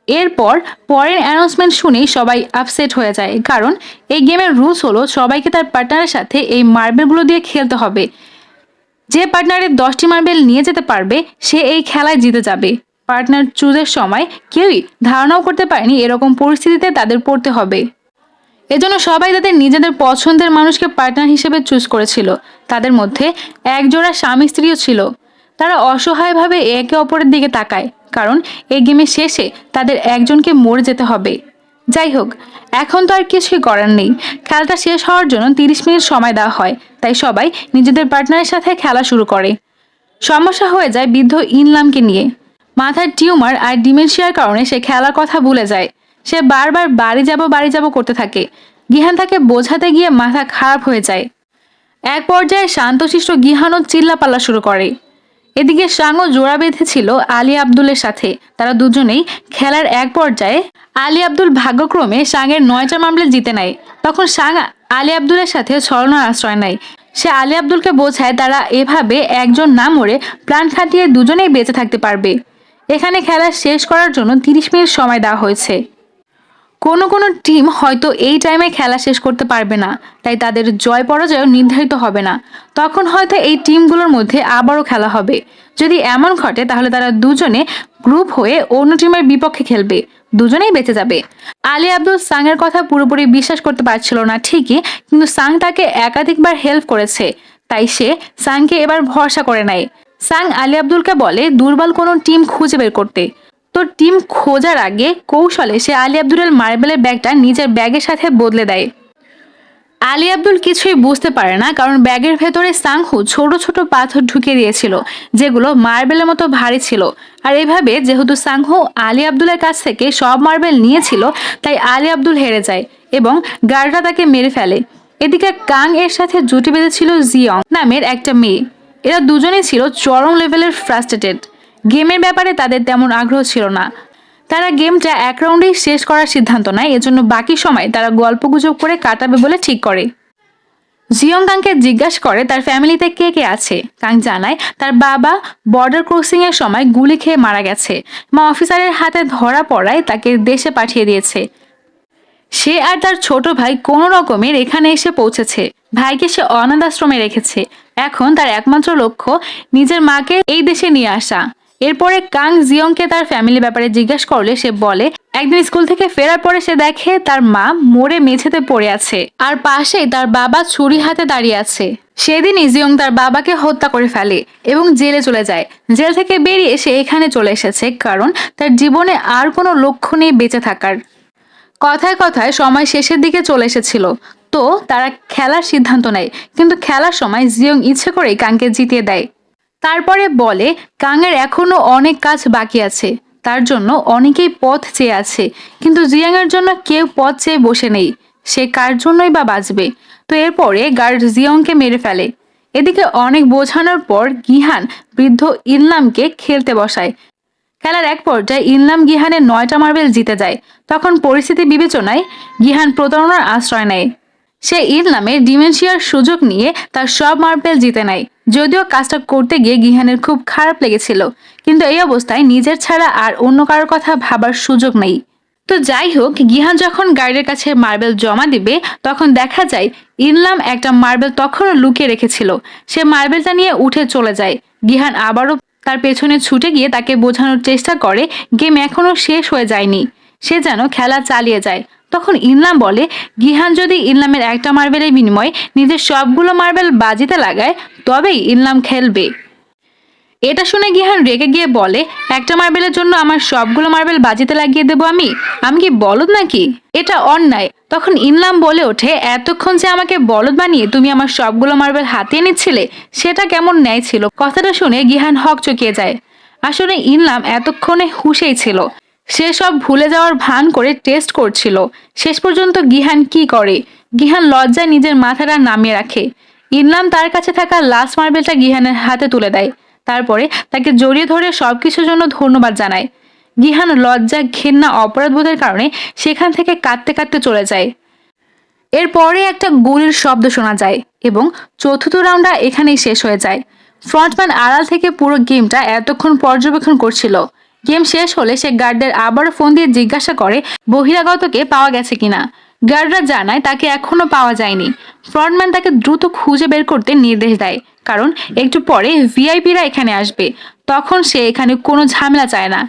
এরপর পরের অ্যানাউন্সমেন্ট শুনেই সবাই আপসেট হয়ে যায়, কারণ এই গেমের রুলস হলো সবাইকে তার পার্টনারের সাথে এই মার্বেলগুলো দিয়ে খেলতে হবে। যে পার্টনারের 10টি মার্বেল নিয়ে যেতে পারবে সে এই খেলায় জিতে যাবে। পার্টনার চুজের সময় কেউই ধারণাও করতে পারেনি এরকম পরিস্থিতিতে তাদের পড়তে হবে। এজন্য সবাই তাদের নিজেদের পছন্দের মানুষকে পার্টনার হিসেবে চুজ করেছিল। তাদের মধ্যে একজোড়া স্বামী স্ত্রীও ছিল। তারা অসহায়ভাবে একে অপরের দিকে তাকায়, কারণ এই গেমের শেষে তাদের একজনকে মরে যেতে হবে। যাই হোক, এখন তো আর কিছুই করার নেই। খেলাটা শেষ হওয়ার জন্য 30 মিনিট সময় দেওয়া হয়, তাই সবাই নিজেদের পার্টনারের সাথে খেলা শুরু করে। সমস্যা হয়ে যায় বৃদ্ধ ইনলামকে নিয়ে। মাথার টিউমার আর ডিমেনশিয়ার কারণে সে খেলার কথা ভুলে যায়। সে বারবার বাড়ি যাব করতে থাকে। গিহান তাকে বোঝাতে গিয়ে মাথা খারাপ হয়ে যায়। এক পর্যায়ে শান্তশিষ্ট গিহানও চিল্লাপাল্লা শুরু করে। এদিকে সাংও জোড়া বেঁধেছিল আলী আব্দুলের সাথে। তারা দুজনেই খেলার এক পর্যায়ে আলী আব্দুল ভাগ্যক্রমে সাংয়ের 9টা মামলা জিতে নেয়। তখন সাং আলী আব্দুলের সাথে ছলনার আশ্রয় নেয়। সে আলী আব্দুলকে বোঝায় তারা এভাবে একজন না মরে প্রাণ খাটিয়ে দুজনেই বেঁচে থাকতে পারবে। এখানে খেলা শেষ করার জন্য 30 মিনিট সময় দেওয়া হয়েছে। কোনো কোনো টিম হয়তো এই টাইমে খেলা শেষ করতে পারবে না, তাই তাদের জয় পরাজয় নির্ধারিত হবে না। তখন হয়তো এই টিমগুলোর মধ্যে আবারও খেলা হবে। যদি এমন ঘটে তাহলে তারা দুজনে গ্রুপ হয়ে অন্য টিমের বিপক্ষে খেলবে। দুজনেই বেঁচে যাবে। আলী আব্দুল সাংয়ের কথা পুরোপুরি বিশ্বাস করতে পারছিল না ঠিকই, কিন্তু সাং তাকে একাধিকবার হেল্প করেছে, তাই সে সাংকে এবার ভরসা করে নেয়। সাং আলী আব্দুলকে বলে দুর্বল কোনো টিম খুঁজে বের করতে। তো টিম খোঁজার আগে কৌশলে সে আলী আব্দুলের মার্বেলের ব্যাগটা নিজের ব্যাগের সাথে বদলে দেয়। আলী আব্দুল কিছুই বুঝতে পারে না, কারণ ব্যাগের ভেতরে সাংহু ছোট ছোট পাথর ঢুকিয়ে দিয়েছিল, যেগুলো মার্বেলের মতো ভারী ছিল। আর এভাবে যেহেতু সাংহু আলী আব্দুলের কাছ থেকে সব মার্বেল নিয়েছিল, তাই আলী আব্দুল হেরে যায় এবং গার্ডরা তাকে মেরে ফেলে। এদিকে কাং এর সাথে জুটি বেঁধেছিল জিয়ং নামের একটা মেয়ে। এরা দুজনেই ছিল চরম লেভেলের ফ্রাস্ট্রেটেড। গেমের ব্যাপারে তাদের তেমন আগ্রহ ছিল না। তারা গেমটা এক রাউন্ডেই শেষ করার সিদ্ধান্ত নেয়। এজন্য বাকি সময় তারা গল্পগুজব করে কাটাবে বলে ঠিক করে। জিয়ং কাংকে জিজ্ঞাসা করে তার ফ্যামিলিতে কে কে আছে। কাং জানায় তার বাবা বর্ডার ক্রসিং এর সময় গুলি খেয়ে মারা গেছে। মা অফিসারের হাতে ধরা পড়ায় তাকে দেশে পাঠিয়ে দিয়েছে। সে আর তার ছোট ভাই কোনো রকমের এখানে এসে পৌঁছেছে। ভাইকে সে অনাথ আশ্রমে রেখেছে। এখন তার একমাত্র লক্ষ্য নিজের মাকে এই দেশে নিয়ে আসা। এরপরে কাং জিয়ংকে তার ফ্যামিলি ব্যাপারে জিজ্ঞাসা করলে সে বলে একদিন স্কুল থেকে ফেরার পরে সে দেখে তার মা মরে মেঝেতে পড়ে আছে, আর পাশেই তার বাবা ছুরি হাতে দাঁড়িয়ে আছে। সেদিনই জিয়ং তার বাবাকে হত্যা করে ফেলে এবং জেলে চলে যায়। জেল থেকে বেরিয়ে সে এখানে চলে এসেছে, কারণ তার জীবনে আর কোনো লক্ষ্য নেই বেঁচে থাকার। কথায় কথায় সময় শেষের দিকে চলে এসেছিল, তো তারা খেলার সিদ্ধান্ত নেয়। কিন্তু খেলার সময় জিয়ং ইচ্ছে করেই কাংকে জিতিয়ে দেয়। তারপরে বলে কাংয়ের এখনো অনেক কাজ বাকি আছে, তার জন্য অনেকেই পথ চেয়ে আছে, কিন্তু জিয়াংয়ের জন্য কেউ পথ চেয়ে বসে নেই। সে কার জন্যই বা বাঁচবে। তো এরপরে গার্ড জিয়ংকে মেরে ফেলে। এদিকে অনেক বোঝানোর পর গিহান বৃদ্ধ ইনলামকে খেলতে বসায়। খেলার এক পর্যায়ে ইনলাম গিহানের 9টা মার্বেল জিতে যায়। তখন পরিস্থিতি বিবেচনায় গিহান প্রতারণার আশ্রয় নেয়। সে ইনলামের ডিমেনশিয়ার সুযোগ নিয়ে তার সব মার্বেল জিতে নেয়। যদিও কাজটা করতে গিয়ে গিহানের খুব খারাপ লেগেছিল, কিন্তু এই অবস্থায় নিজের ছাড়া আর অন্য কারোর কথা ভাবার সুযোগ নেই। তো যাই হোক, গিহান যখন গাইডের কাছে মার্বেল জমা দিবে তখন দেখা যায় ইনলাম একটা মার্বেল তখনও লুকিয়ে রেখেছিল। সে মার্বেলটা নিয়ে উঠে চলে যায়। গিহান আবারও তার পেছনে ছুটে গিয়ে তাকে বোঝানোর চেষ্টা করে গেম এখনো শেষ হয়ে যায়নি, সে যেন খেলা চালিয়ে যায়। তখন ইনলাম বলে গিহান যদি ইনলামের একটা মার্বেলের বিনিময়ে নিজের সবগুলো মার্বেল বাজিতে লাগায় তবেই ইনলাম খেলবে। এটা শুনে গিহান রেগে গিয়ে বলে একটা মার্বেলের জন্য আমার সবগুলো মার্বেল বাজিতে লাগিয়ে দেবো আমি কি বলদ নাকি? এটা অন্যায়। তখন ইনলাম বলে ওঠে এতক্ষণ যে আমাকে বলদ বানিয়ে তুমি আমার সবগুলো মার্বেল হাতিয়ে নিচ্ছিলে, সেটা কেমন ন্যায় ছিল? কথাটা শুনে গিহান হকচকিয়ে যায়। আসলে ইনলাম এতক্ষণে হুঁশেই ছিল। সে সব ভুলে যাওয়ার ভান করে টেস্ট করছিল। শেষ পর্যন্ত গিহান কি করে? গিহান লজ্জায় নিজের মাথাটা নামিয়ে রাখে। ইনলাম তার কাছে থাকা লাস্ট মার্বেলটা গিহানের হাতে তুলে দেয়। তারপরে তাকে জড়িয়ে ধরে সবকিছুর জন্য ধন্যবাদ জানায়। গিহান লজ্জা, ঘেন্না, অপরাধবোধের কারণে সেখান থেকে কাঁদতে কাঁদতে চলে যায়। এরপরে একটা গুলির শব্দ শোনা যায় এবং চতুর্থ রাউন্ডটা এখানেই শেষ হয়ে যায়। ফ্রন্টম্যান আড়াল থেকে পুরো গেমটা এতক্ষণ পর্যবেক্ষণ করছিল। গেম শেষ হলে সে গার্ডদের আবারও ফোন দিয়ে জিজ্ঞাসা করে বহিরাগতকে পাওয়া গেছে কিনা। গার্ডরা জানায় তাকে এখনো পাওয়া যায়নি। ফ্রন্টম্যান তাকে দ্রুত খুঁজে বের করতে নির্দেশ দেয়, কারণ একটু পরে ভিআইপিরা এখানে আসবে। তখন সে এখানে কোনো ঝামেলা চায় না।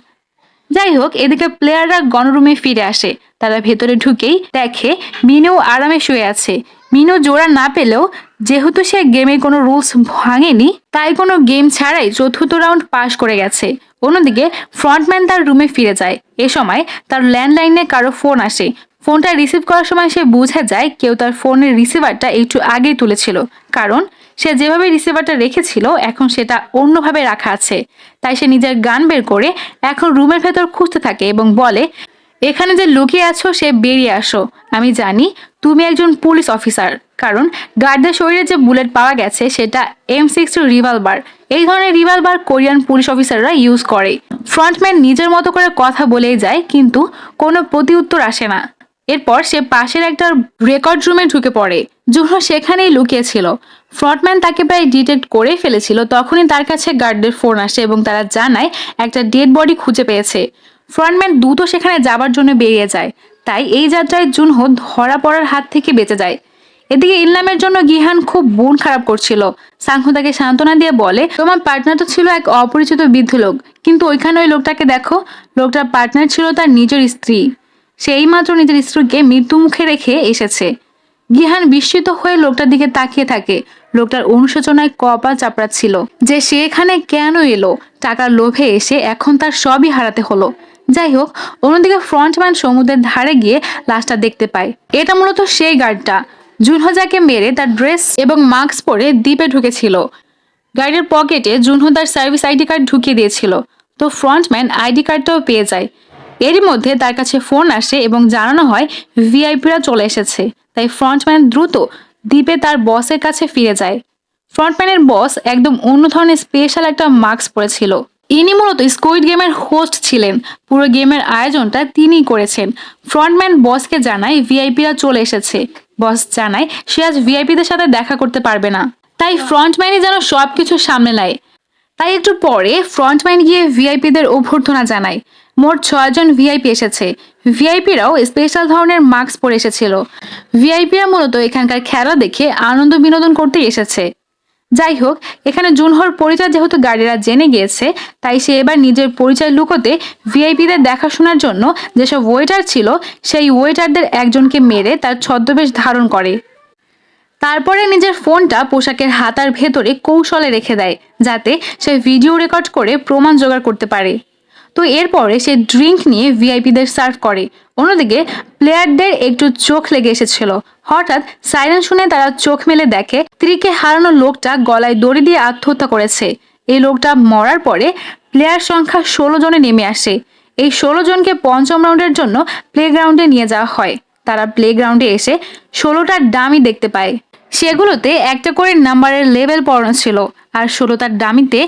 যাই হোক, এদিকে প্লেয়াররা গণরুমে ফিরে আসে। তারা ভেতরে ঢুকেই দেখে মিনু আরামে শুয়ে আছে। মিনু জোড়া না পেলেও যেহেতু সে গেমের কোনো রুলস ভাঙেনি, তাই কোনো গেম ছাড়াই চতুর্থ রাউন্ড পাস করে গেছে। অন্যদিকে ফ্রন্টম্যান তার রুমে ফিরে যায়। এ সময় তার ল্যান্ডলাইনে কারো ফোন আসে। ফোনটা রিসিভ করার সময় সে বুঝে যায় কেউ তার ফোনের রিসিভারটা একটু আগেই তুলেছিল, কারণ সে যেভাবে রিসিভারটা রেখেছিল এখন সেটা অন্যভাবে রাখা আছে। তাই সে নিজের গান বের করে এখন রুমের ভেতর খুঁজতে থাকে এবং বলে, এখানে যে লুকিয়ে আছো সে বেরিয়ে আসো। আমি জানি তুমি একজন পুলিশ অফিসার, কারণ গার্ডদের শরীরে যে বুলেট পাওয়া গেছে সেটা M60 রিভলভার। এই ধরনের রিভলভার কোরিয়ান পুলিশ অফিসাররা ইউজ করে। ফ্রন্টম্যান নিজের মতো করে কথা বলেই যায়, কিন্তু কোনো প্রতিউত্তর আসে না। এরপর সে পাশের একটা রেকর্ড রুমে ঢুকে পড়ে। জুনহো সেখানেই লুকিয়েছিল। ফ্রন্টম্যান তাকে প্রায় ডিটেক্ট করে ফেলেছিল। তখনই তার কাছে গার্ডদের ফোন আসে এবং তারা জানায় একটা ডেড বডি খুঁজে পেয়েছে। ফ্রন্টম্যান দ্রুত সেখানে যাবার জন্য বেরিয়ে যায়। তাই এই যাত্রায় জুনহো ধরা পড়ার হাত থেকে বেঁচে যায়। এদিকে ইলনামের জন্য গিহান খুব মন খারাপ করছিল। সাংহো তাকে সান্ত্বনা দিয়ে বলে, তোমার পার্টনার তো ছিল এক অপরিচিত বৃদ্ধ লোক, কিন্তু ওইখানে ওই লোকটাকে দেখো, লোকটার পার্টনার ছিল তার নিজের স্ত্রী। সে এইমাত্র নিজের স্ত্রীকে মৃত্যু মুখে রেখে এসেছে। গিহান বিস্মিত হয়ে লোকটার দিকে তাকিয়ে থাকে। লোকটার অনুশোচনায় কপাল চাপড়াচ্ছিল যে সে এখানে কেন এলো। টাকার লোভে এসে এখন তার সবই হারাতে হলো। যাই হোক, অন্যদিকে ফ্রন্টম্যান সমুদ্রের ধারে গিয়ে লাশটা দেখতে পায়। এটা মূলত সেই গার্ডটা জুনহো যাকে মেরে তার ড্রেস এবং মাস্ক পরে দ্বীপে ঢুকেছিল। গার্ডের পকেটে জুনহো তার সার্ভিস আইডি কার্ড ঢুকিয়ে দিয়েছিল। তো ফ্রন্টম্যান আইডি কার্ডটাও পেয়ে যায়। এরই মধ্যে তার কাছে ফোন আসে এবং জানানো হয় ভিআইপিরা চলে এসেছে। তাই ফ্রন্টম্যান দ্রুত দ্বীপে তার বসের কাছে ফিরে যায়। ফ্রন্টম্যানের বস একদম অন্য ধরনের স্পেশাল একটা মাস্ক পরেছিল। ইনি মূলত স্কুইড গেমের হোস্ট ছিলেন। পুরো গেমের আয়োজনটা তিনিই করেছেন। ফ্রন্টম্যান বসকে জানায় ভিআইপিরা চলে এসেছে। বস জানায় সে আজ ভিআইপিদের সাথে দেখা করতে পারবে না, তাই ফ্রন্টম্যানই যেন সবকিছু সামনে নেয়। তাই একটু পরে ফ্রন্টম্যান গিয়ে ভিআইপিদের অভ্যর্থনা জানায়। মোট 6 জন ভিআইপি এসেছে। ভিআইপিরাও স্পেশাল ধরনের মাস্ক পরে এসেছিল। ভিআইপিরা মূলত এখানকার খেলা দেখে আনন্দ বিনোদন করতে এসেছে। যাই হোক, এখানে জুনহোর পরিচয় যেহেতু গার্ডেরা জেনে গিয়েছে, তাই সে এবার নিজের পরিচয় লুকোতে ভিআইপিদের দেখাশোনার জন্য যেসব ওয়েটার ছিল সেই ওয়েটারদের একজনকে মেরে তার ছদ্মবেশ ধারণ করে। তারপরে নিজের ফোনটা পোশাকের হাতার ভেতরে কৌশলে রেখে দেয়, যাতে সে ভিডিও রেকর্ড করে প্রমাণ জোগাড় করতে পারে। তো এরপরে সে ড্রিঙ্ক নিয়ে ভিআইপিদের সার্ভ করে। অন্যদিকে প্লেয়ারদের একটু চোখ লেগে এসেছিল। হঠাৎ সাইরেন শুনে তারা চোখ মেলে দেখে স্ত্রীকে হারানো লোকটা গলায় দড়ি দিয়ে আত্মহত্যা করেছে। এই লোকটা মরার পরে প্লেয়ার সংখ্যা 16 জনে নেমে আসে। এই 16 জনকে পঞ্চম রাউন্ডের জন্য প্লেগ্রাউন্ডে নিয়ে যাওয়া হয়। তারা প্লেগ্রাউন্ডে এসে 16টা ডামি দেখতে পায়। সেগুলোতে একটা করে নাম্বারের লেভেল পড়ানো ছিল, আর 16টার ডামিতে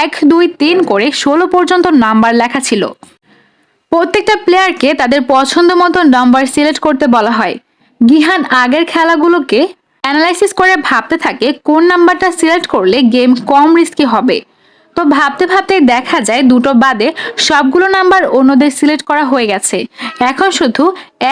1, 2, 3 করে 16 পর্যন্ত নাম্বার লেখা ছিল। প্রত্যেকটা প্লেয়ারকে তাদের পছন্দ মতো নাম্বার সিলেক্ট করতে বলা হয়। গিহান আগের খেলাগুলোকে অ্যানালাইসিস করে ভাবতে থাকে কোন নাম্বারটা সিলেক্ট করলে গেম কম রিস্কি হবে। তো ভাবতে ভাবতে দেখা যায় দুটো বাদে সবগুলো নাম্বার অন্যদের সিলেক্ট করা হয়ে গেছে। এখন শুধু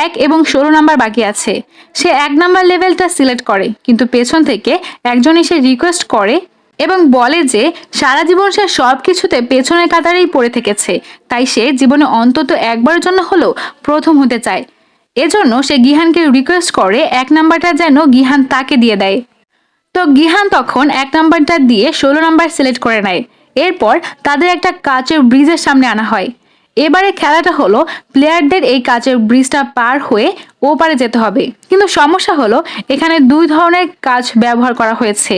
1 এবং 16 নাম্বার বাকি আছে। সে 1 নাম্বার লেভেলটা সিলেক্ট করে, কিন্তু পেছন থেকে একজন এসে রিকোয়েস্ট করে এবং বলে যে সারা জীবন সে সব কিছুতে পেছনের কাতারেই পড়ে থেকেছে, তাই সে জীবনে অন্তত একবারের জন্য হলেও প্রথম হতে চায়। এজন্য সে গিহানকে রিকোয়েস্ট করে 1 নাম্বারটা যেন গিহান তাকে দিয়ে দেয়। তো গিহান তখন 1 নাম্বারটা দিয়ে 16 নাম্বার সিলেক্ট করে নেয়। এরপর তাদের একটা কাচের ব্রিজের সামনে আনা হয়। এবারে খেলাটা হলো প্লেয়ারদের এই কাচের ব্রিজটা পার হয়ে ওপারে যেতে হবে। কিন্তু সমস্যা হলো এখানে 2 ধরনের কাচ ব্যবহার করা হয়েছে।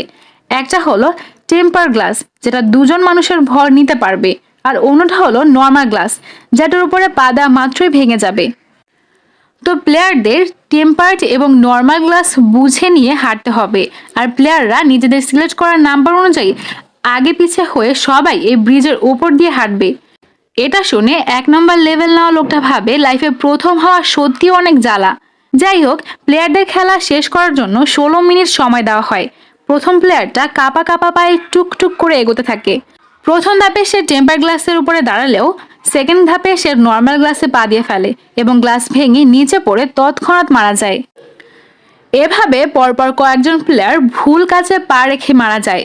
একটা হলো টেম্পার গ্লাস, যেটা 2 জন মানুষের ভর নিতে পারবে, আর অন্যটা হলো নর্মাল গ্লাস, যেটার উপরে পা দেওয়া মাত্রই ভেঙে যাবে। তো প্লেয়ারদের টেম্পার্ড এবং নর্মাল গ্লাস বুঝে নিয়ে হাঁটতে হবে, আর প্লেয়াররা নিজেদের সিলেক্ট করা নাম্বার অনুযায়ী আগে পিছে হয়ে সবাই এই ব্রিজের উপর দিয়ে হাঁটবে। এটা শুনে 1 নম্বর লেভেল নেওয়া লোকটা ভাবে লাইফে প্রথম হওয়া সত্যি অনেক জ্বালা। যাই হোক, প্লেয়ারদের খেলা শেষ করার জন্য 16 মিনিট সময় দেওয়া হয়। প্রথম প্লেয়ারটা কাপা কাপা পায়ে টুকটুক করে এগোতে থাকে। প্রথম ধাপে সে টেম্পার গ্লাসের উপরে দাঁড়ালেও সেকেন্ড ধাপে সে নর্মাল গ্লাসে পা দিয়ে ফেলে এবং গ্লাস ভেঙে নিচে পড়ে তৎক্ষণাৎ মারা যায়। এভাবে পরপর কয়েকজন প্লেয়ার ভুল কাজে পা রেখে মারা যায়,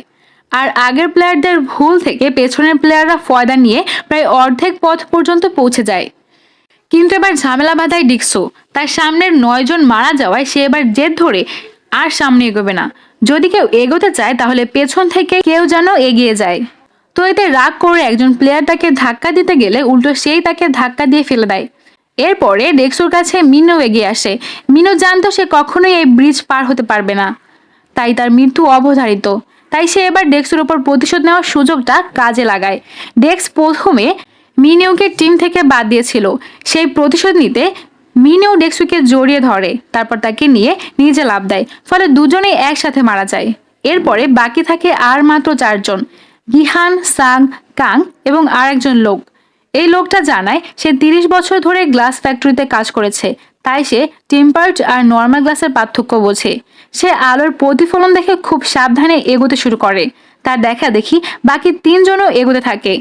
আর আগের প্লেয়ারদের ভুল থেকে পেছনের প্লেয়াররা ফয়দা নিয়ে প্রায় অর্ধেক পথ পর্যন্ত পৌঁছে যায়। কিন্তু এবার ঝামেলা বাঁধায় ডিক্সো। তার সামনের 9 জন মারা যাওয়ায় সে এবার জেদ ধরে আর সামনে এগোবে না। যদি কেউ এগোতে চায় তাহলে পেছন থেকে কেউ যেন এগিয়ে যায়। তো এতে রাগ করে একজন প্লেয়ার তাকে ধাক্কা দিতে গেলে উল্টো সেই তাকে ধাক্কা দিয়ে ফেলে দেয়। এরপরে ডেক্সোর কাছে মিনো এগিয়ে আসে। মিনো জানতো সে কখনোই এই ব্রিজ পার হতে পারবে না, তাই তার মৃত্যু অবধারিত। তাই সে এবার ডেক্সের উপর প্রতিশোধ নেওয়ার সুযোগটা কাজে লাগায়। ডেক্স প্রথমে মিনিউকে টিম থেকে বাদ দিয়েছিল। সেই প্রতিশোধ নিতে মিনিউ ডেক্সুকে জড়িয়ে ধরে, তারপর তাকে নিয়ে নিজে লাফ দেয়, ফলে দুজনেই একসাথে মারা যায়। এরপরে বাকি থাকে আর মাত্র 4 জন, গিহান, সাং, কাং এবং আরেকজন লোক। এই লোকটা জানায় সে 30 বছর ধরে গ্লাস ফ্যাক্টরিতে কাজ করেছে, তাই সে টেম্পার্ড আর নর্মাল গ্লাসের পার্থক্য বোঝে। সে আলোর প্রতিফলন দেখে খুব সাবধানে এগোতে শুরু করে। তার দেখা দেখি বাকি 3 জনও এগোতে থাকে,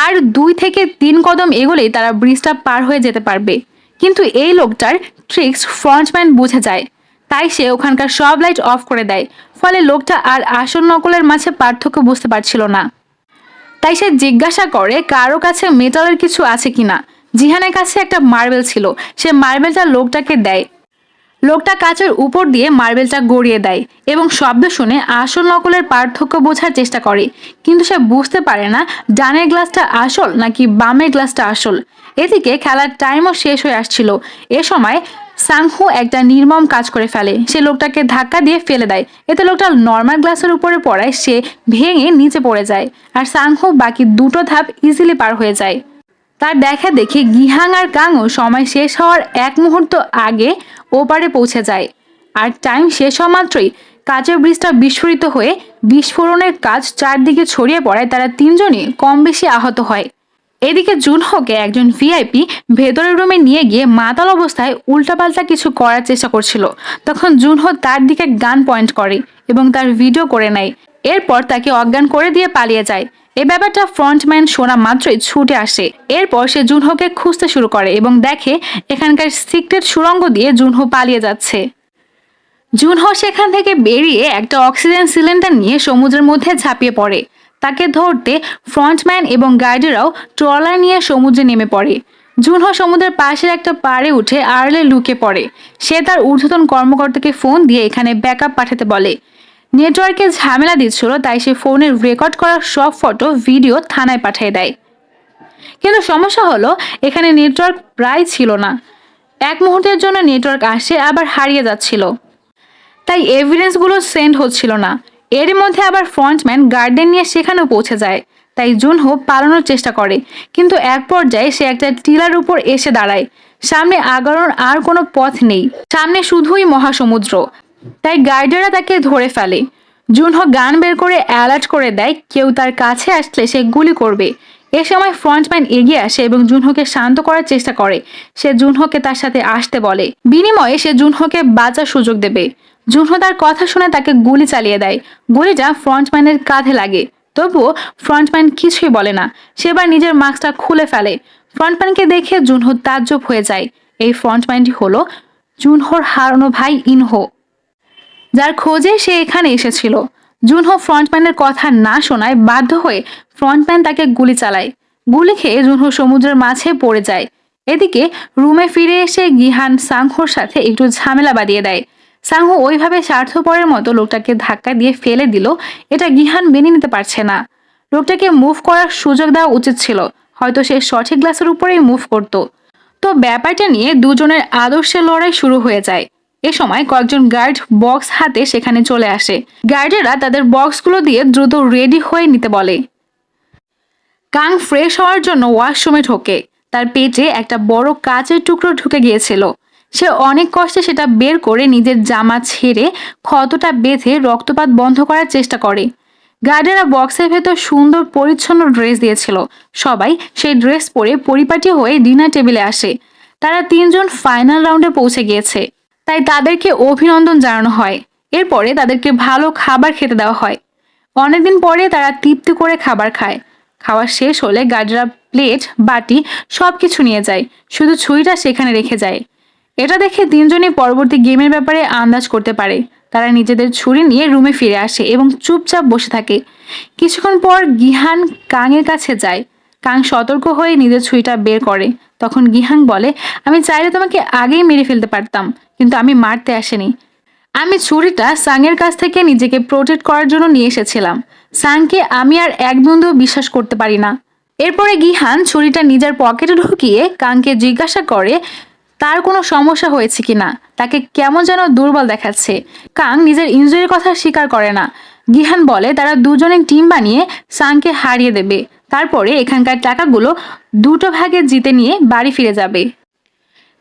আর 2 থেকে 3 কদম এগোলেই তারা ব্রিজটা পার হয়ে যেতে পারবে। কিন্তু এই লোকটার ট্রিক্স ফ্রন্টম্যান বুঝে যায়, তাই সে ওখানকার সব লাইট অফ করে দেয়। ফলে লোকটা আর আসল নকলের মাঝে পার্থক্য বুঝতে পারছিল না। তাই সে জিজ্ঞাসা করে কারো কাছে মেটালের কিছু আছে কিনা। জিহানের কাছে একটা মার্বেল ছিল, সে মার্বেলটা লোকটাকে দেয়। লোকটা কাচের উপর দিয়ে মার্বেলটা গড়িয়ে দেয় এবং শব্দ শুনে আসল নকলের পার্থক্য বোঝার চেষ্টা করে, কিন্তু সে বুঝতে পারে না ডানের গ্লাসটা আসল নাকি বামের গ্লাসটা আসল। এদিকে খেলার টাইমও শেষ হয়ে আসছিল। এ সময় সাংহু একটা নির্মম কাজ করে ফেলে। সে লোকটাকে ধাক্কা দিয়ে ফেলে দেয়। এতে লোকটা নর্মাল গ্লাসের উপরে পড়ায় সে ভেঙে নিচে পড়ে যায়, আর সাংহু বাকি 2টো ধাপ ইজিলি পার হয়ে যায়। তার দেখা দেখি গিহাং আর কাংও সময় শেষ হওয়ার 1 মুহূর্ত আগে ওপারে পৌঁছে যায়। আর টাইম শেষ হওয়া মাত্রই কাচের ব্রিজটা বিস্ফোরিত হয়ে বিস্ফোরণের কাজ চারদিকে ছড়িয়ে পড়ায় তারা 3 জনই কম বেশি আহত হয়। এদিকে জুনহোকে একজন ভিআইপি ভেতরের রুমে নিয়ে গিয়ে মাতাল অবস্থায় উল্টাপাল্টা কিছু করার চেষ্টা করছিল। তখন জুনহো তার দিকে গান পয়েন্ট করে এবং তার ভিডিও করে নেয়। এরপর তাকে অজ্ঞান করে দিয়ে পালিয়ে যায়। এই ব্যাপারটা ফ্রন্টম্যান শোনা মাত্রই ছুটে আসে। এরপর সে জুনহোকে খুঁজতে শুরু করে এবং দেখে এখানকার সিক্রেট সুড়ঙ্গ দিয়ে জুনহো পালিয়ে যাচ্ছে। জুনহো সেখান থেকে বেরিয়ে একটা অক্সিজেন সিলিন্ডার নিয়ে সমুদ্রের মধ্যে ঝাঁপিয়ে পড়ে। তাকে ধরতে ফ্রন্টম্যান এবং গাইডেরাও ট্রলার নিয়ে সমুদ্রে নেমে পড়ে। জুনহো সমুদ্রের পাশের একটা পাড়ে উঠে আড়লে লুকে পড়ে। সে তার ঊর্ধ্বতন কর্মকর্তাকে ফোন দিয়ে এখানে ব্যাকআপ পাঠাতে বলে। নেটওয়ার্কে ঝামেলা দিচ্ছিল, তাই সে ফোনের রেকর্ড করা সব ফটো ভিডিও থানায় পাঠিয়ে দেয়। কিন্তু সমস্যা হলো এখানে নেটওয়ার্ক প্রায় ছিল না। 1 মুহূর্তের জন্য নেটওয়ার্ক আসে আবার হারিয়ে যাচ্ছিল, তাই এভিডেন্সগুলো সেন্ড হচ্ছিল না। এর মধ্যে আবার ফ্রন্টম্যান গার্ডেন নিয়ে সেখানেও পৌঁছে যায়। তাই জুনহো পালানোর চেষ্টা করে, কিন্তু এক পর্যায়ে সে একটা টিলার উপর এসে দাঁড়ায়। সামনে আগানোর আর কোনো পথ নেই, সামনে শুধুই মহাসমুদ্র। তাই গার্ডেরা তাকে ধরে ফেলে। জুনহো গান বের করে অ্যালার্ট করে দেয় কেউ তার কাছে আসলে সে গুলি করবে। এ সময় ফ্রন্টম্যান এগিয়ে আসে এবং জুনহোকে শান্ত করার চেষ্টা করে। সে জুনহোকে তার সাথে আসতে বলে, বিনিময়ে সে জুনহোকে বাঁচার সুযোগ দেবে। জুনহো তার কথা শুনে তাকে গুলি চালিয়ে দেয়। গুলিটা ফ্রন্টম্যানের কাঁধে লাগে, তবুও ফ্রন্টম্যান কিছুই বলে না। সে এবার নিজের মাস্কটা খুলে ফেলে। ফ্রন্টম্যানকে দেখে জুনহো তাজ্জব হয়ে যায়। এই ফ্রন্টম্যানটি হলো জুনহোর হারানো ভাই ইনহো, যার খোঁজে সে এখানে এসেছিল। জুনহো ফ্রন্টম্যানের কথা না শোনায় বাধ্য হয়ে ফ্রন্টম্যান তাকে গুলি চালায়। গুলি খেয়ে জুনহো সমুদ্রের মাঝে পড়ে যায়। এদিকে রুমে ফিরে এসে গিহান সাংহোর সাথে একটু ঝামেলা বাঁধিয়ে দেয়। সাংহো ওইভাবে স্বার্থপরের মতো লোকটাকে ধাক্কা দিয়ে ফেলে দিল, এটা গিহান মেনে নিতে পারছে না। লোকটাকে মুভ করার সুযোগ দেওয়া উচিত ছিল, হয়তো সে সঠিক গ্লাসের উপরেই মুভ করত। তো ব্যাপারটা নিয়ে দুজনের আদর্শের লড়াই শুরু হয়ে যায়। এ সময় কয়েকজন গার্ড বক্স হাতে সেখানে চলে আসে। গার্ডেরা তাদের বক্সগুলো দিয়ে দ্রুত রেডি হয়ে নিতে বলে। কাং ফ্রেশ হওয়ার জন্য ওয়াশরুমে ঢোকে। তার পেটে একটা বড় কাচের টুকরো ঢুকে গিয়েছিল। সে অনেক কষ্টে সেটা বের করে নিজের জামা ছেড়ে ক্ষতটা বেঁধে রক্তপাত বন্ধ করার চেষ্টা করে। গার্ডেরা বক্সের ভেতর সুন্দর পরিচ্ছন্ন ড্রেস দিয়েছিল। সবাই সেই ড্রেস পরে পরিপাটি হয়ে ডিনার টেবিলে আসে। তারা 3 জন ফাইনাল রাউন্ডে পৌঁছে গিয়েছে, তাই তাদেরকে অভিনন্দন জানানো হয়। এরপরে তাদেরকে ভালো খাবার খেতে দেওয়া হয়। অনেকদিন পরে তারা তৃপ্তি করে খাবার খায়। খাওয়া শেষ হলে গার্ডরা প্লেট বাটি সবকিছু নিয়ে যায়, শুধু ছুরিটা সেখানে রেখে যায়। এটা দেখে তিনজনই পরবর্তী গেমের ব্যাপারে আন্দাজ করতে পারে। তারা নিজেদের ছুরি নিয়ে রুমে ফিরে আসে এবং চুপচাপ বসে থাকে। কিছুক্ষণ পর গিহান কাংয়ের কাছে যায়। কাং সতর্ক হয়ে নিজের ছুরিটা বের করে। তখন গিহান বলে, আমি চাইলে তোমাকে আগেই মেরে ফেলতে পারতাম, কিন্তু আমি মারতে আসিনি। আমি ছুরিটা সাংয়ের কাছ থেকে নিজেকে প্রোটেক্ট করার জন্য নিয়ে এসেছিলাম। সাংকে আমি আর এক বিন্দু বিশ্বাস করতে পারি না। এরপরে গিহান ছুরিটা নিজের পকেটে ঢুকিয়ে কাংকে জিজ্ঞাসা করে তার কোনো সমস্যা হয়েছে কিনা, তাকে কেমন যেন দুর্বল দেখাচ্ছে। কাং নিজের ইনজুরির কথা স্বীকার করে না। গিহান বলে তারা দুজনে টিম বানিয়ে সাংকে হারিয়ে দেবে, তারপরে এখানকার টাকাগুলো দুটো ভাগে জিতে নিয়ে বাড়ি ফিরে যাবে।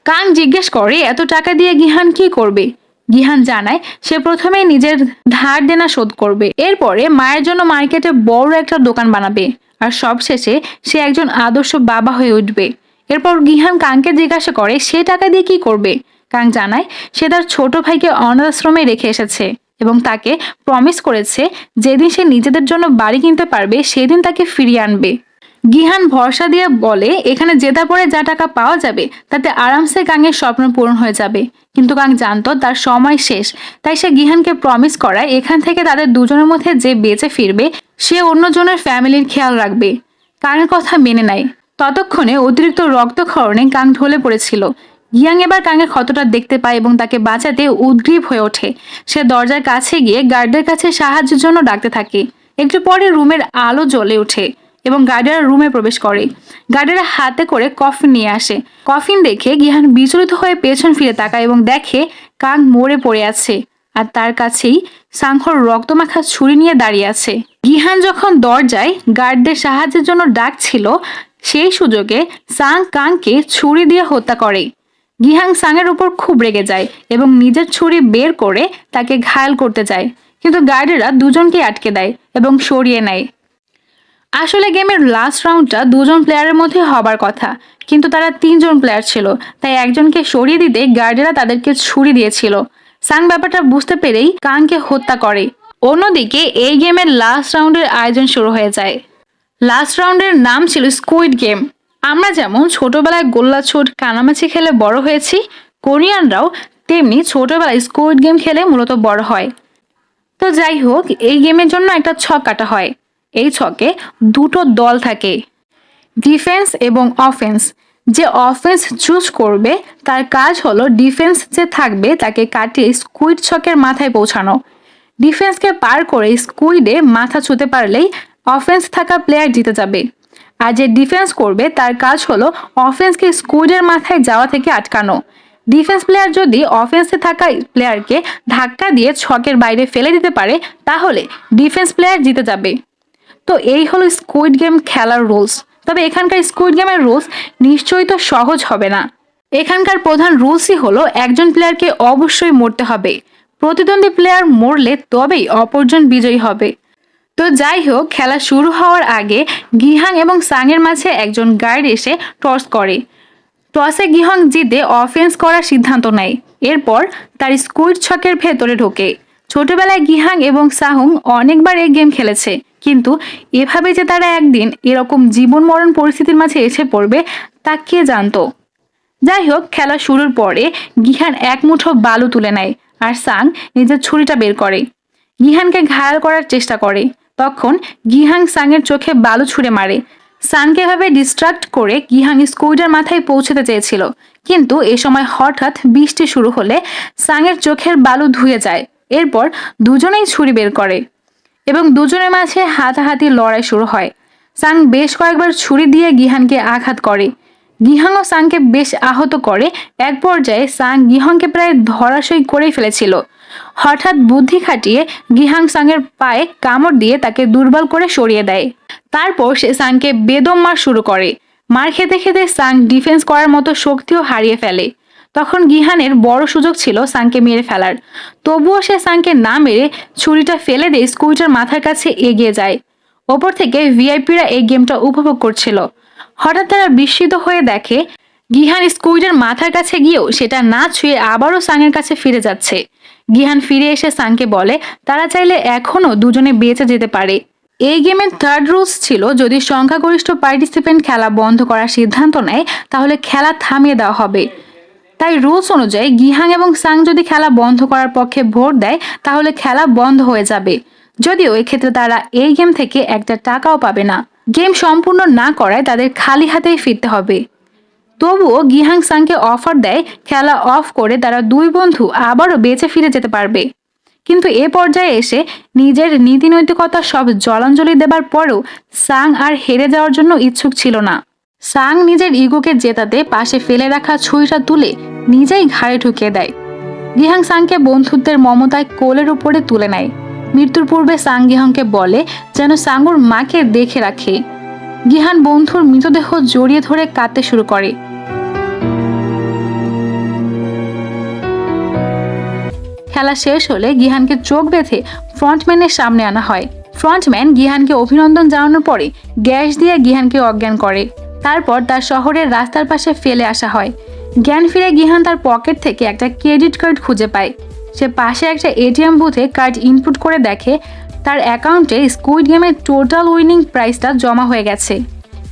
কাং জিজ্ঞেস করে এত টাকা দিয়ে গিহান কি করবে। গিহান জানায় সে প্রথমে নিজের ধার দেনা শোধ করবে, এরপরে মায়ের জন্য মার্কেটে বড় একটা দোকান বানাবে, আর সবশেষে সে একজন আদর্শ বাবা হয়ে উঠবে। এরপর গিহান কাংকে জিজ্ঞাসা করে সে টাকা দিয়ে কি করবে। কাং জানায় সে তার ছোট ভাইকে অনাথ আশ্রমে রেখে এসেছে এবং তাকে প্রমিস করেছে যেদিন সে নিজেদের জন্য বাড়ি কিনতে পারবে সেদিন তাকে ফিরিয়ে আনবে। গিহান ভরসা দিয়ে বলে এখানে জেতার পরে যা টাকা পাওয়া যাবে তাতে আরামসে কাংয়ের স্বপ্ন পূরণ হয়ে যাবে। কিন্তু কাং জানতো তার সময় শেষ, তাই সে গিহানকে প্রমিস করায় এখান থেকে তাদের দুজনের মধ্যে যে বেঁচে ফিরবে সে অন্যজনের ফ্যামিলির খেয়াল রাখবে। কাংয়ের কথা মেনে নেয়। ততক্ষণে অতিরিক্ত রক্তক্ষরণে কাং ঢলে পড়েছিল। গিয়াং এবার কাংয়ের ক্ষতটা দেখতে পায় এবং তাকে বাঁচাতে উদ্গ্রীব হয়ে ওঠে। সে দরজার কাছে গিয়ে গার্ডদের কাছে সাহায্যের জন্য ডাকতে থাকে। একটু পরে রুমের আলো জ্বলে ওঠে এবং গার্ডেরা রুমে প্রবেশ করে। গার্ডেরা হাতে করে কফিন নিয়ে আসে। কফিন দেখে গিহান বিচলিত হয়ে পেছন ফিরে তাকায় এবং দেখে কাং মরে পড়ে আছে, আর তার কাছেই সাংহর রক্তমাখা ছুরি নিয়ে দাঁড়িয়ে আছে। গিহান যখন দরজায় গার্ডদের সাহায্যের জন্য ডাকছিল সেই সুযোগে সাং কাংকে ছুরি দিয়ে হত্যা করে। গিহান সাংয়ের উপর খুব রেগে যায় এবং নিজের ছুরি বের করে তাকে ঘায়েল করতে যায়, কিন্তু গার্ডেরা দুজনকে আটকে দেয় এবং সরিয়ে নেয়। আসলে গেমের লাস্ট রাউন্ডটা দুজন প্লেয়ারের মধ্যে হবার কথা, কিন্তু তারা তিনজন প্লেয়ার ছিল, তাই একজনকে সরিয়ে দিতে গার্ডেরা তাদেরকে ছুরি দিয়েছিল। সাং ব্যাপারটা বুঝতে পেরেই কাংকে হত্যা করে। অন্যদিকে এই গেমের লাস্ট রাউন্ডের আয়োজন শুরু হয়ে যায়। লাস্ট রাউন্ডের নাম ছিল স্কুইড গেম। আমরা যেমন ছোটবেলায় গোল্লাছুট কানামাছি খেলে বড় হয়েছি, কোরিয়ানরাও তেমনি ছোটবেলায় স্কুইড গেম খেলে মূলত বড় হয়। তো যাই হোক, এই গেমের জন্য একটা ছক কাটা হয়। এই ছকে দুটো দল থাকে, ডিফেন্স এবং অফেন্স। যে অফেন্স চুজ করবে তার কাজ হলো ডিফেন্স যে থাকবে তাকে কাটিয়ে স্কুইড ছকের মাথায় পৌঁছানো। ডিফেন্সকে পার করে স্কুইডে মাথা ছুঁতে পারলেই অফেন্স থাকা প্লেয়ার জিতে যাবে। আর যে ডিফেন্স করবে তার কাজ হলো অফেন্সকে স্কুইডের মাথায় যাওয়া থেকে আটকানো। ডিফেন্স প্লেয়ার যদি অফেন্সে থাকা প্লেয়ারকে ধাক্কা দিয়ে ছকের বাইরে ফেলে দিতে পারে তাহলে ডিফেন্স প্লেয়ার জিতে যাবে। তো এই হলো স্কুইড গেম খেলার রুলস। তবে এখানকার স্কুইড গেমের রুলস নিশ্চয়ই তো সহজ হবে না। এখানকার প্রধান রুলসই হলো একজন প্লেয়ারকে অবশ্যই মরতে হবে। প্রতিদ্বন্দ্বী প্লেয়ার মরলে তবেই অপরজন বিজয়ী হবে। তো যাই হোক, খেলা শুরু হওয়ার আগে গিহাং এবং সাংয়ের মাঝে একজন গার্ড এসে টস করে। টসে গিহাং জিতে অফেন্স করার সিদ্ধান্ত নেয়। এরপর তার স্কুইড ছকের ভেতরে ঢোকে। ছোটবেলায় গিহাং এবং সাহুং অনেকবার এই গেম খেলেছে, কিন্তু এভাবে যে তারা একদিন এরকম জীবন মরণ পরিস্থিতির মাঝে এসে পড়বে তা কে জানতো। যাই হোক, খেলা শুরুর পরে গিহান এক মুঠো বালু তুলে নেয় আর সাং নিজের ছুরিটা বের করে। গিহানকে ঘায়াল করার চেষ্টা করে। তখন গিহাং সাংয়ের চোখে বালু ছুঁড়ে মারে। সাংকে এভাবে ডিস্ট্রাক্ট করে গিহাং স্কুইডের মাথায় পৌঁছতে চেয়েছিল, কিন্তু এ সময় হঠাৎ বৃষ্টি শুরু হলে সাংয়ের চোখের বালু ধুয়ে যায়। এরপর দুজনেই ছুরি বের করে এবং দুজনের মাঝে হাতাহাতি লড়াই শুরু হয়। সাং বেশ কয়েকবার ছুরি দিয়ে গিহানকে আঘাত করে। গিহাংও সাংকে বেশ আহত করে। এক পর্যায়ে সাং গিহাংকে প্রায় ধরাশয়ী করেই ফেলেছিল। হঠাৎ বুদ্ধি খাটিয়ে গিহাং সাংয়ের পায়ে কামড় দিয়ে তাকে দুর্বল করে সরিয়ে দেয়। তারপর সে সাংকে বেদম মার শুরু করে। মার খেতে খেতে সাং ডিফেন্স করার মতো শক্তিও হারিয়ে ফেলে। তখন গিহানের বড় সুযোগ ছিল সাংকে মেরে ফেলার, তবুও সে সাংকে না মেরে ছুরিটা ফেলে দিয়ে স্কুইডের মাথার কাছে এগিয়ে যায়। ওপর থেকে ভিআইপিরা এই গেমটা উপভোগ করছিল। হঠাৎ তারা বিস্মিত হয়ে দেখে গিহান স্কুইডের মাথার কাছে গিয়েও সেটা না ছুঁয়ে আবারও সাংয়ের কাছে ফিরে যাচ্ছে। গিহান ফিরে এসে সাংকে বলে তারা চাইলে এখনো দুজনে বেঁচে যেতে পারে। এই গেমের থার্ড রুলস ছিল যদি সংখ্যাগরিষ্ঠ পার্টিসিপেন্ট খেলা বন্ধ করার সিদ্ধান্ত নেয় তাহলে খেলা থামিয়ে দেওয়া হবে। তাই রুলস অনুযায়ী গিহান এবং সাং যদি খেলা বন্ধ করার পক্ষে ভোট দেয় তাহলে খেলা বন্ধ হয়ে যাবে, যদিও এক্ষেত্রে তারা এই গেম থেকে একটা টাকাও পাবে না। গেম সম্পূর্ণ না করায় তাদের খালি হাতেই ফিরতে হবে। তবুও গিহাং সাংকে অফার দেয় খেলা অফ করে তারা দুই বন্ধু আবারও বেঁচে ফিরে যেতে পারবে। কিন্তু এ পর্যায়ে এসে নিজের নীতি নৈতিকতা সব জলাঞ্জলি দেবার পরেও সাং আর হেরে যাওয়ার জন্য ইচ্ছুক ছিল না। সাং নিজের ইগোকে জেতাতে পাশে ফেলে রাখা ছুরিটা তুলে নিজেই ঘাড়ে ঢুকিয়ে দেয়। গিহাং সাংকে বন্ধুত্বের মমতায় কোলের উপরে তুলে নেয়। মৃত্যুর পূর্বে সাং গিহাংকে বলে যেন সাঙ্গুর মাকে দেখে রাখে। গিহান বন্ধুর মৃতদেহ জড়িয়ে ধরে কাঁদতে শুরু করে। খেলা শেষ হলে গিহানকে চোখ বেঁধে ফ্রন্টম্যানের সামনে আনা হয়। ফ্রন্টম্যান গিহানকে অভিনন্দন জানানোর পরে গ্যাস দিয়ে গিহানকে অজ্ঞান করে। তারপর তার শহরের রাস্তার পাশে ফেলে আসা হয়। জ্ঞান ফিরে গিহান তার পকেট থেকে একটা ক্রেডিট কার্ড খুঁজে পায়। সে পাশে একটা এটিএম বুথে কার্ড ইনপুট করে দেখে তার অ্যাকাউন্টে স্কুইড গেমের টোটাল উইনিং প্রাইসটা জমা হয়ে গেছে।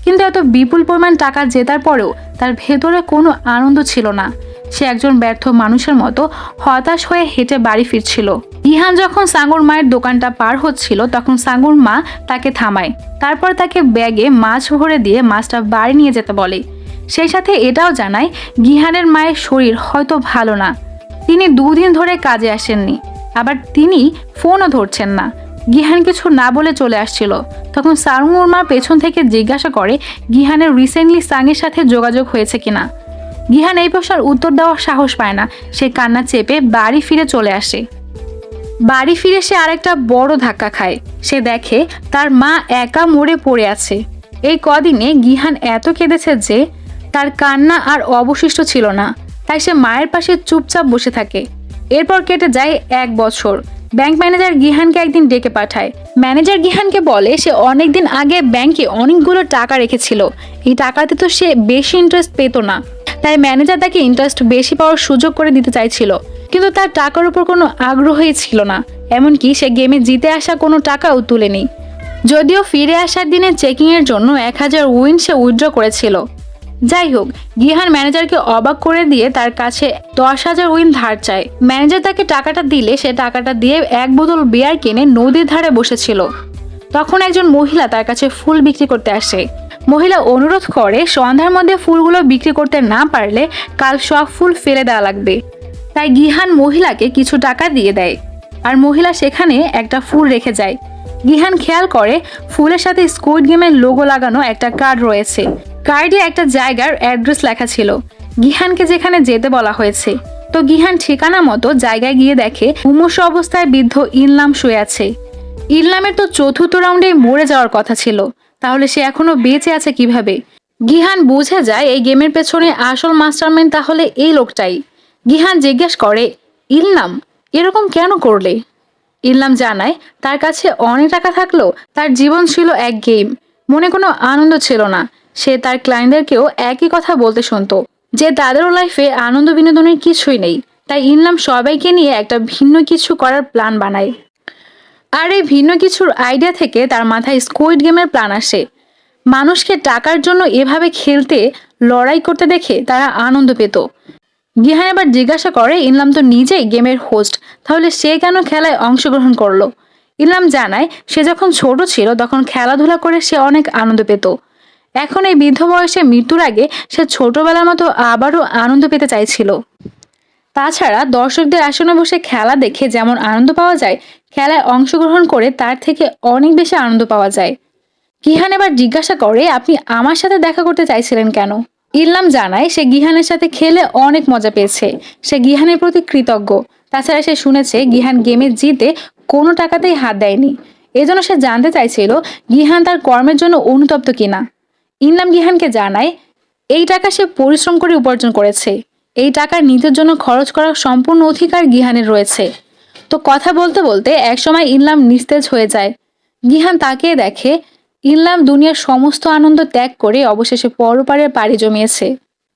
কিন্তু এত বিপুল পরিমাণ টাকা জেতার পরেও তার ভেতরে কোনো আনন্দ ছিল না। সে একজন ব্যর্থ মানুষের মতো হতাশ হয়ে হেঁটে বাড়ি ফিরছিল। ইহান যখন সাঙ্গুর মায়ের দোকানটা পার হচ্ছিল তখন সাঙ্গুর মা তাকে থামায়। তারপর তাকে ব্যাগে মাছ ভরে দিয়ে মাছটা বাড়ি নিয়ে যেতে বলে। সেই সাথে এটাও জানায় গিহানের মায়ের শরীর হয়তো ভালো না, তিনি 2 দিন ধরে কাজে আসেননি, আবার তিনি ফোনও ধরছেন না। গিহান কিছু না বলে চলে আসছিল। তখন সাঙ্গুর মা পেছন থেকে জিজ্ঞাসা করে গিহানের রিসেন্টলি সাংয়ের সাথে যোগাযোগ হয়েছে কিনা। গিহান এই প্রশ্নের উত্তর দেওয়ার সাহস পায় না। সে কান্না চেপে বাড়ি ফিরে চলে আসে। বাড়ি ফিরে সে আরেকটা বড় ধাক্কা খায়। সে দেখে তার মা একা মরে পড়ে আছে। এই কদিনে গিহান এত কেঁদেছে যে তার কান্না আর অবশিষ্ট ছিল না। তাই সে মায়ের পাশে চুপচাপ বসে থাকে। এরপর কেটে যায় 1 বছর। ব্যাংক ম্যানেজার গিহানকে একদিন ডেকে পাঠায়। ম্যানেজার গিহানকে বলে সে অনেকদিন আগে ব্যাংকে অনেকগুলো টাকা রেখেছিল। এই টাকাতে তো সে বেশি ইন্টারেস্ট পেত না, তাই ম্যানেজার তাকে ইন্টারেস্ট বেশি পাওয়ার সুযোগ করে দিতে চাইছিল। কিন্তু তার টাকার উপর কোনো আগ্রহই ছিল না। এমনকি সে গেমে জিতে আসা কোনো টাকাও তুলেনি। যদিও ফিরে আসার দিনে চেকিংয়ের জন্য 1000 উইন সে উইথড্র করেছিল। যাই হোক, গিহান ম্যানেজারকে অবাক করে দিয়ে তার কাছে 10,000 উইন ধার চায়। ম্যানেজার তাকে টাকাটা দিলে সে টাকাটা দিয়ে 1 বোতল বিয়ার কিনে নদীর ধারে বসেছিল। তখন একজন মহিলা তার কাছে ফুল বিক্রি করতে আসে। মহিলা অনুরোধ করে সন্ধ্যার মধ্যে ফুলগুলো বিক্রি করতে না পারলে কাল সব ফুল ফেলে দেওয়া লাগবে। তাই গিহান মহিলাকে কিছু টাকা দিয়ে দেয়, আর মহিলা সেখানে একটা ফুল রেখে যায়। গিহান খেয়াল করে ফুলের সাথে স্কুইড গেমের লোগো লাগানো একটা কার্ড রয়েছে। কার্ডে একটা জায়গার অ্যাড্রেস লেখা ছিল, গিহানকে যেখানে যেতে বলা হয়েছে। তো গিহান ঠিকানা মতো জায়গায় গিয়ে দেখে মুমূর্ষু অবস্থায় বৃদ্ধ ইনলাম শুয়ে আছে। ইনলামের তো চতুর্থ রাউন্ডে মরে যাওয়ার কথা ছিল, তাহলে সে এখনো বেঁচে আছে কিভাবে? গিহান বুঝে যায় এই গেমের পেছনে আসল মাস্টারমাইন্ড তাহলে এই লোকটাই। গিহান জিজ্ঞেস করে, ইলনাম এরকম কেন করলে? ইলনাম জানায় তার কাছে অনেক টাকা থাকলেও তার জীবন ছিল এক গেম, মনে কোনো আনন্দ ছিল না। সে তার ক্লায়েন্টদেরকেও একই কথা বলতে শুনতো যে তাদেরও লাইফে আনন্দ বিনোদনের কিছুই নেই। তাই ইলনাম সবাইকে নিয়ে একটা ভিন্ন কিছু করার প্ল্যান বানায়। আর এই ভিন্ন কিছুর আইডিয়া থেকে তার মাথায় স্কুইড গেমের প্ল্যান আসে। মানুষকে টাকার জন্য এভাবে খেলতে লড়াই করতে দেখে তারা আনন্দ পেত। গিহান এবার জিজ্ঞাসা করে ইনলাম তো নিজেই গেমের হোস্ট, তাহলে সে কেন খেলায় অংশগ্রহণ করলো? ইনলাম জানায় সে যখন ছোট ছিল তখন খেলাধুলা করে সে অনেক আনন্দ পেত। এখন এই বৃদ্ধ বয়সে মৃত্যুর আগে সে ছোটবেলার মতো আবারও আনন্দ পেতে চাইছিল। তাছাড়া দর্শকদের আসনে বসে খেলা দেখে যেমন আনন্দ পাওয়া যায়, খেলায় অংশগ্রহণ করে তার থেকে অনেক বেশি আনন্দ পাওয়া যায়। গিহান এবার জিজ্ঞাসা করে আপনি আমার সাথে দেখা করতে চাইছিলেন কেন? ইলনাম জানায় সে গিহানের সাথে খেলে অনেক মজা পেয়েছে। সে গিহানের প্রতি কৃতজ্ঞ। তাছাড়া সে শুনেছে গিহান গেমে জিতে কোনো টাকাতেই হাত দেয়নি। এজন্য সে জানতে চাইছিল গিহান তার কর্মের জন্য অনুতপ্ত কিনা। ইলনাম গিহানকে জানায় এই টাকা সে পরিশ্রম করে উপার্জন করেছে। এই টাকা নিজের জন্য খরচ করার সম্পূর্ণ অধিকার গিহানের রয়েছে। তো কথা বলতে বলতে একসময় ইলনাম নিস্তেজ হয়ে যায়। গিহান তাকিয়ে দেখে ইলনাম দুনিয়ার সমস্ত আনন্দ ত্যাগ করে অবশেষে পরপারে পাড়ি জমিয়েছে।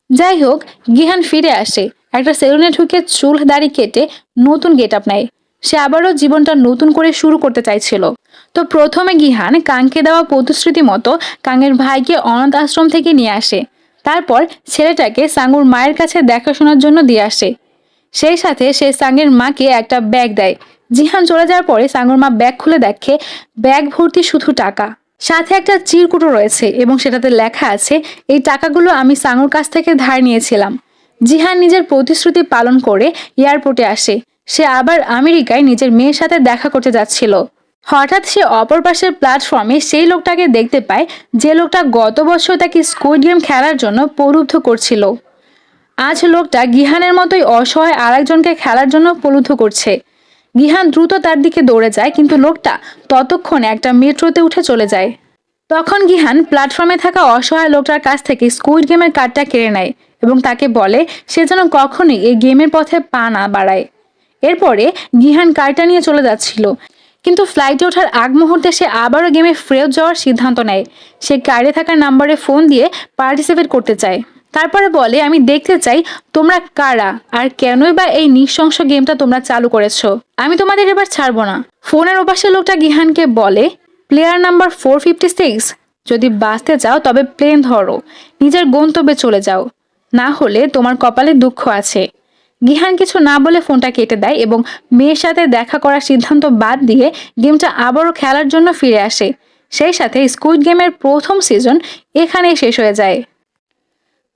যাই হোক, গিহান ফিরে আসে। একটা সেলুনে ঢুকে চুল দাড়ি কেটে নতুন গেট আপ নেয়। সে আবারও জীবনটা নতুন করে শুরু করতে চাইছিল। তো প্রথমে গিহান কাংকে দেওয়া প্রতিশ্রুতি মতো কাংয়ের ভাইকে অনাথ আশ্রম থেকে নিয়ে আসে। তারপর ছেলেটাকে সাঙ্গুর মায়ের কাছে দেখাশোনার জন্য দিয়ে আসে। সেই সাথে সে সাঙ্গের মাকে একটা ব্যাগ দেয়। জিহান চলে যাওয়ার পরে সাঙ্গুর মা ব্যাগ খুলে দেখে ব্যাগ ভর্তি শুধু টাকা, সাথে একটা চিরকুটো রয়েছে এবং সেটাতে লেখা আছে, এই টাকাগুলো আমি সাঙ্গুর কাছ থেকে ধার নিয়েছিলাম। জিহান নিজের প্রতিশ্রুতি পালন করে এয়ারপোর্টে আসে। সে আবার আমেরিকায় নিজের মেয়ের সাথে দেখা করতে যাচ্ছিল। হঠাৎ সে অপর পাশের প্ল্যাটফর্মে সেই লোকটাকে দেখতে পায়, যে লোকটা গত বছর তাকে স্কুইড গেম খেলার জন্য প্রলুব্ধ করছিল। আজ লোকটা গিহানের মতোই অসহায় আরেকজনকে খেলার জন্য প্রলুব্ধ করছে। গিহান দ্রুত তার দিকে দৌড়ে যায়, কিন্তু লোকটা ততক্ষণে একটা মেট্রোতে উঠে চলে যায়। তখন গিহান প্ল্যাটফর্মে থাকা অসহায় লোকটার কাছ থেকে স্কুইড গেমের কার্ডটা কেড়ে নেয় এবং তাকে বলে সে যেন কখনোই এই গেমের পথে পা না বাড়ায়। এরপরে গিহান কার্ডটা নিয়ে চলে যাচ্ছিল, কিন্তু ফ্লাইটে ওঠার আগ মুহূর্তে সে আবারও গেমে ফেরত যাওয়ার সিদ্ধান্ত নেয়। সে কার্ডে থাকা নাম্বারে ফোন দিয়ে পার্টিসিপেট করতে চায়। তারপরে বলে, আমি দেখতে চাই তোমরা কারা আর কেনই বা এই নৃশংস গেমটা তোমরা চালু করেছো। আমি তোমাদের এবার ছাড়বো না। ফোনের ওপাশে লোকটা গিহানকে বলে, প্লেয়ার নাম্বার 456, যদি বাঁচতে চাও তবে প্লেন ধরো, নিজের গন্তব্যে চলে যাও, না হলে তোমার কপালে দুঃখ আছে। গিহান কিছু না বলে ফোনটা কেটে দেয় এবং মেয়ের সাথে দেখা করার সিদ্ধান্ত বাদ দিয়ে গেমটা আবারও খেলার জন্য ফিরে আসে। সেই সাথে স্কুইড গেমের প্রথম সিজন এখানেই শেষ হয়ে যায়।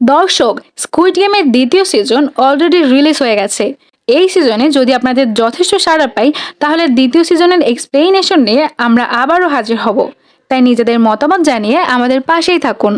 দর্শক, স্কুইড গেমের দ্বিতীয় সিজন অলরেডি রিলিজ হয়ে গেছে। এই সিজনে যদি আপনাদের যথেষ্ট সাড়া পাই, তাহলে দ্বিতীয় সিজনের এক্সপ্লেনেশন নিয়ে আমরা আবারও হাজির হব। তাই নিজেদের মতামত জানিয়ে আমাদের পাশেই থাকুন।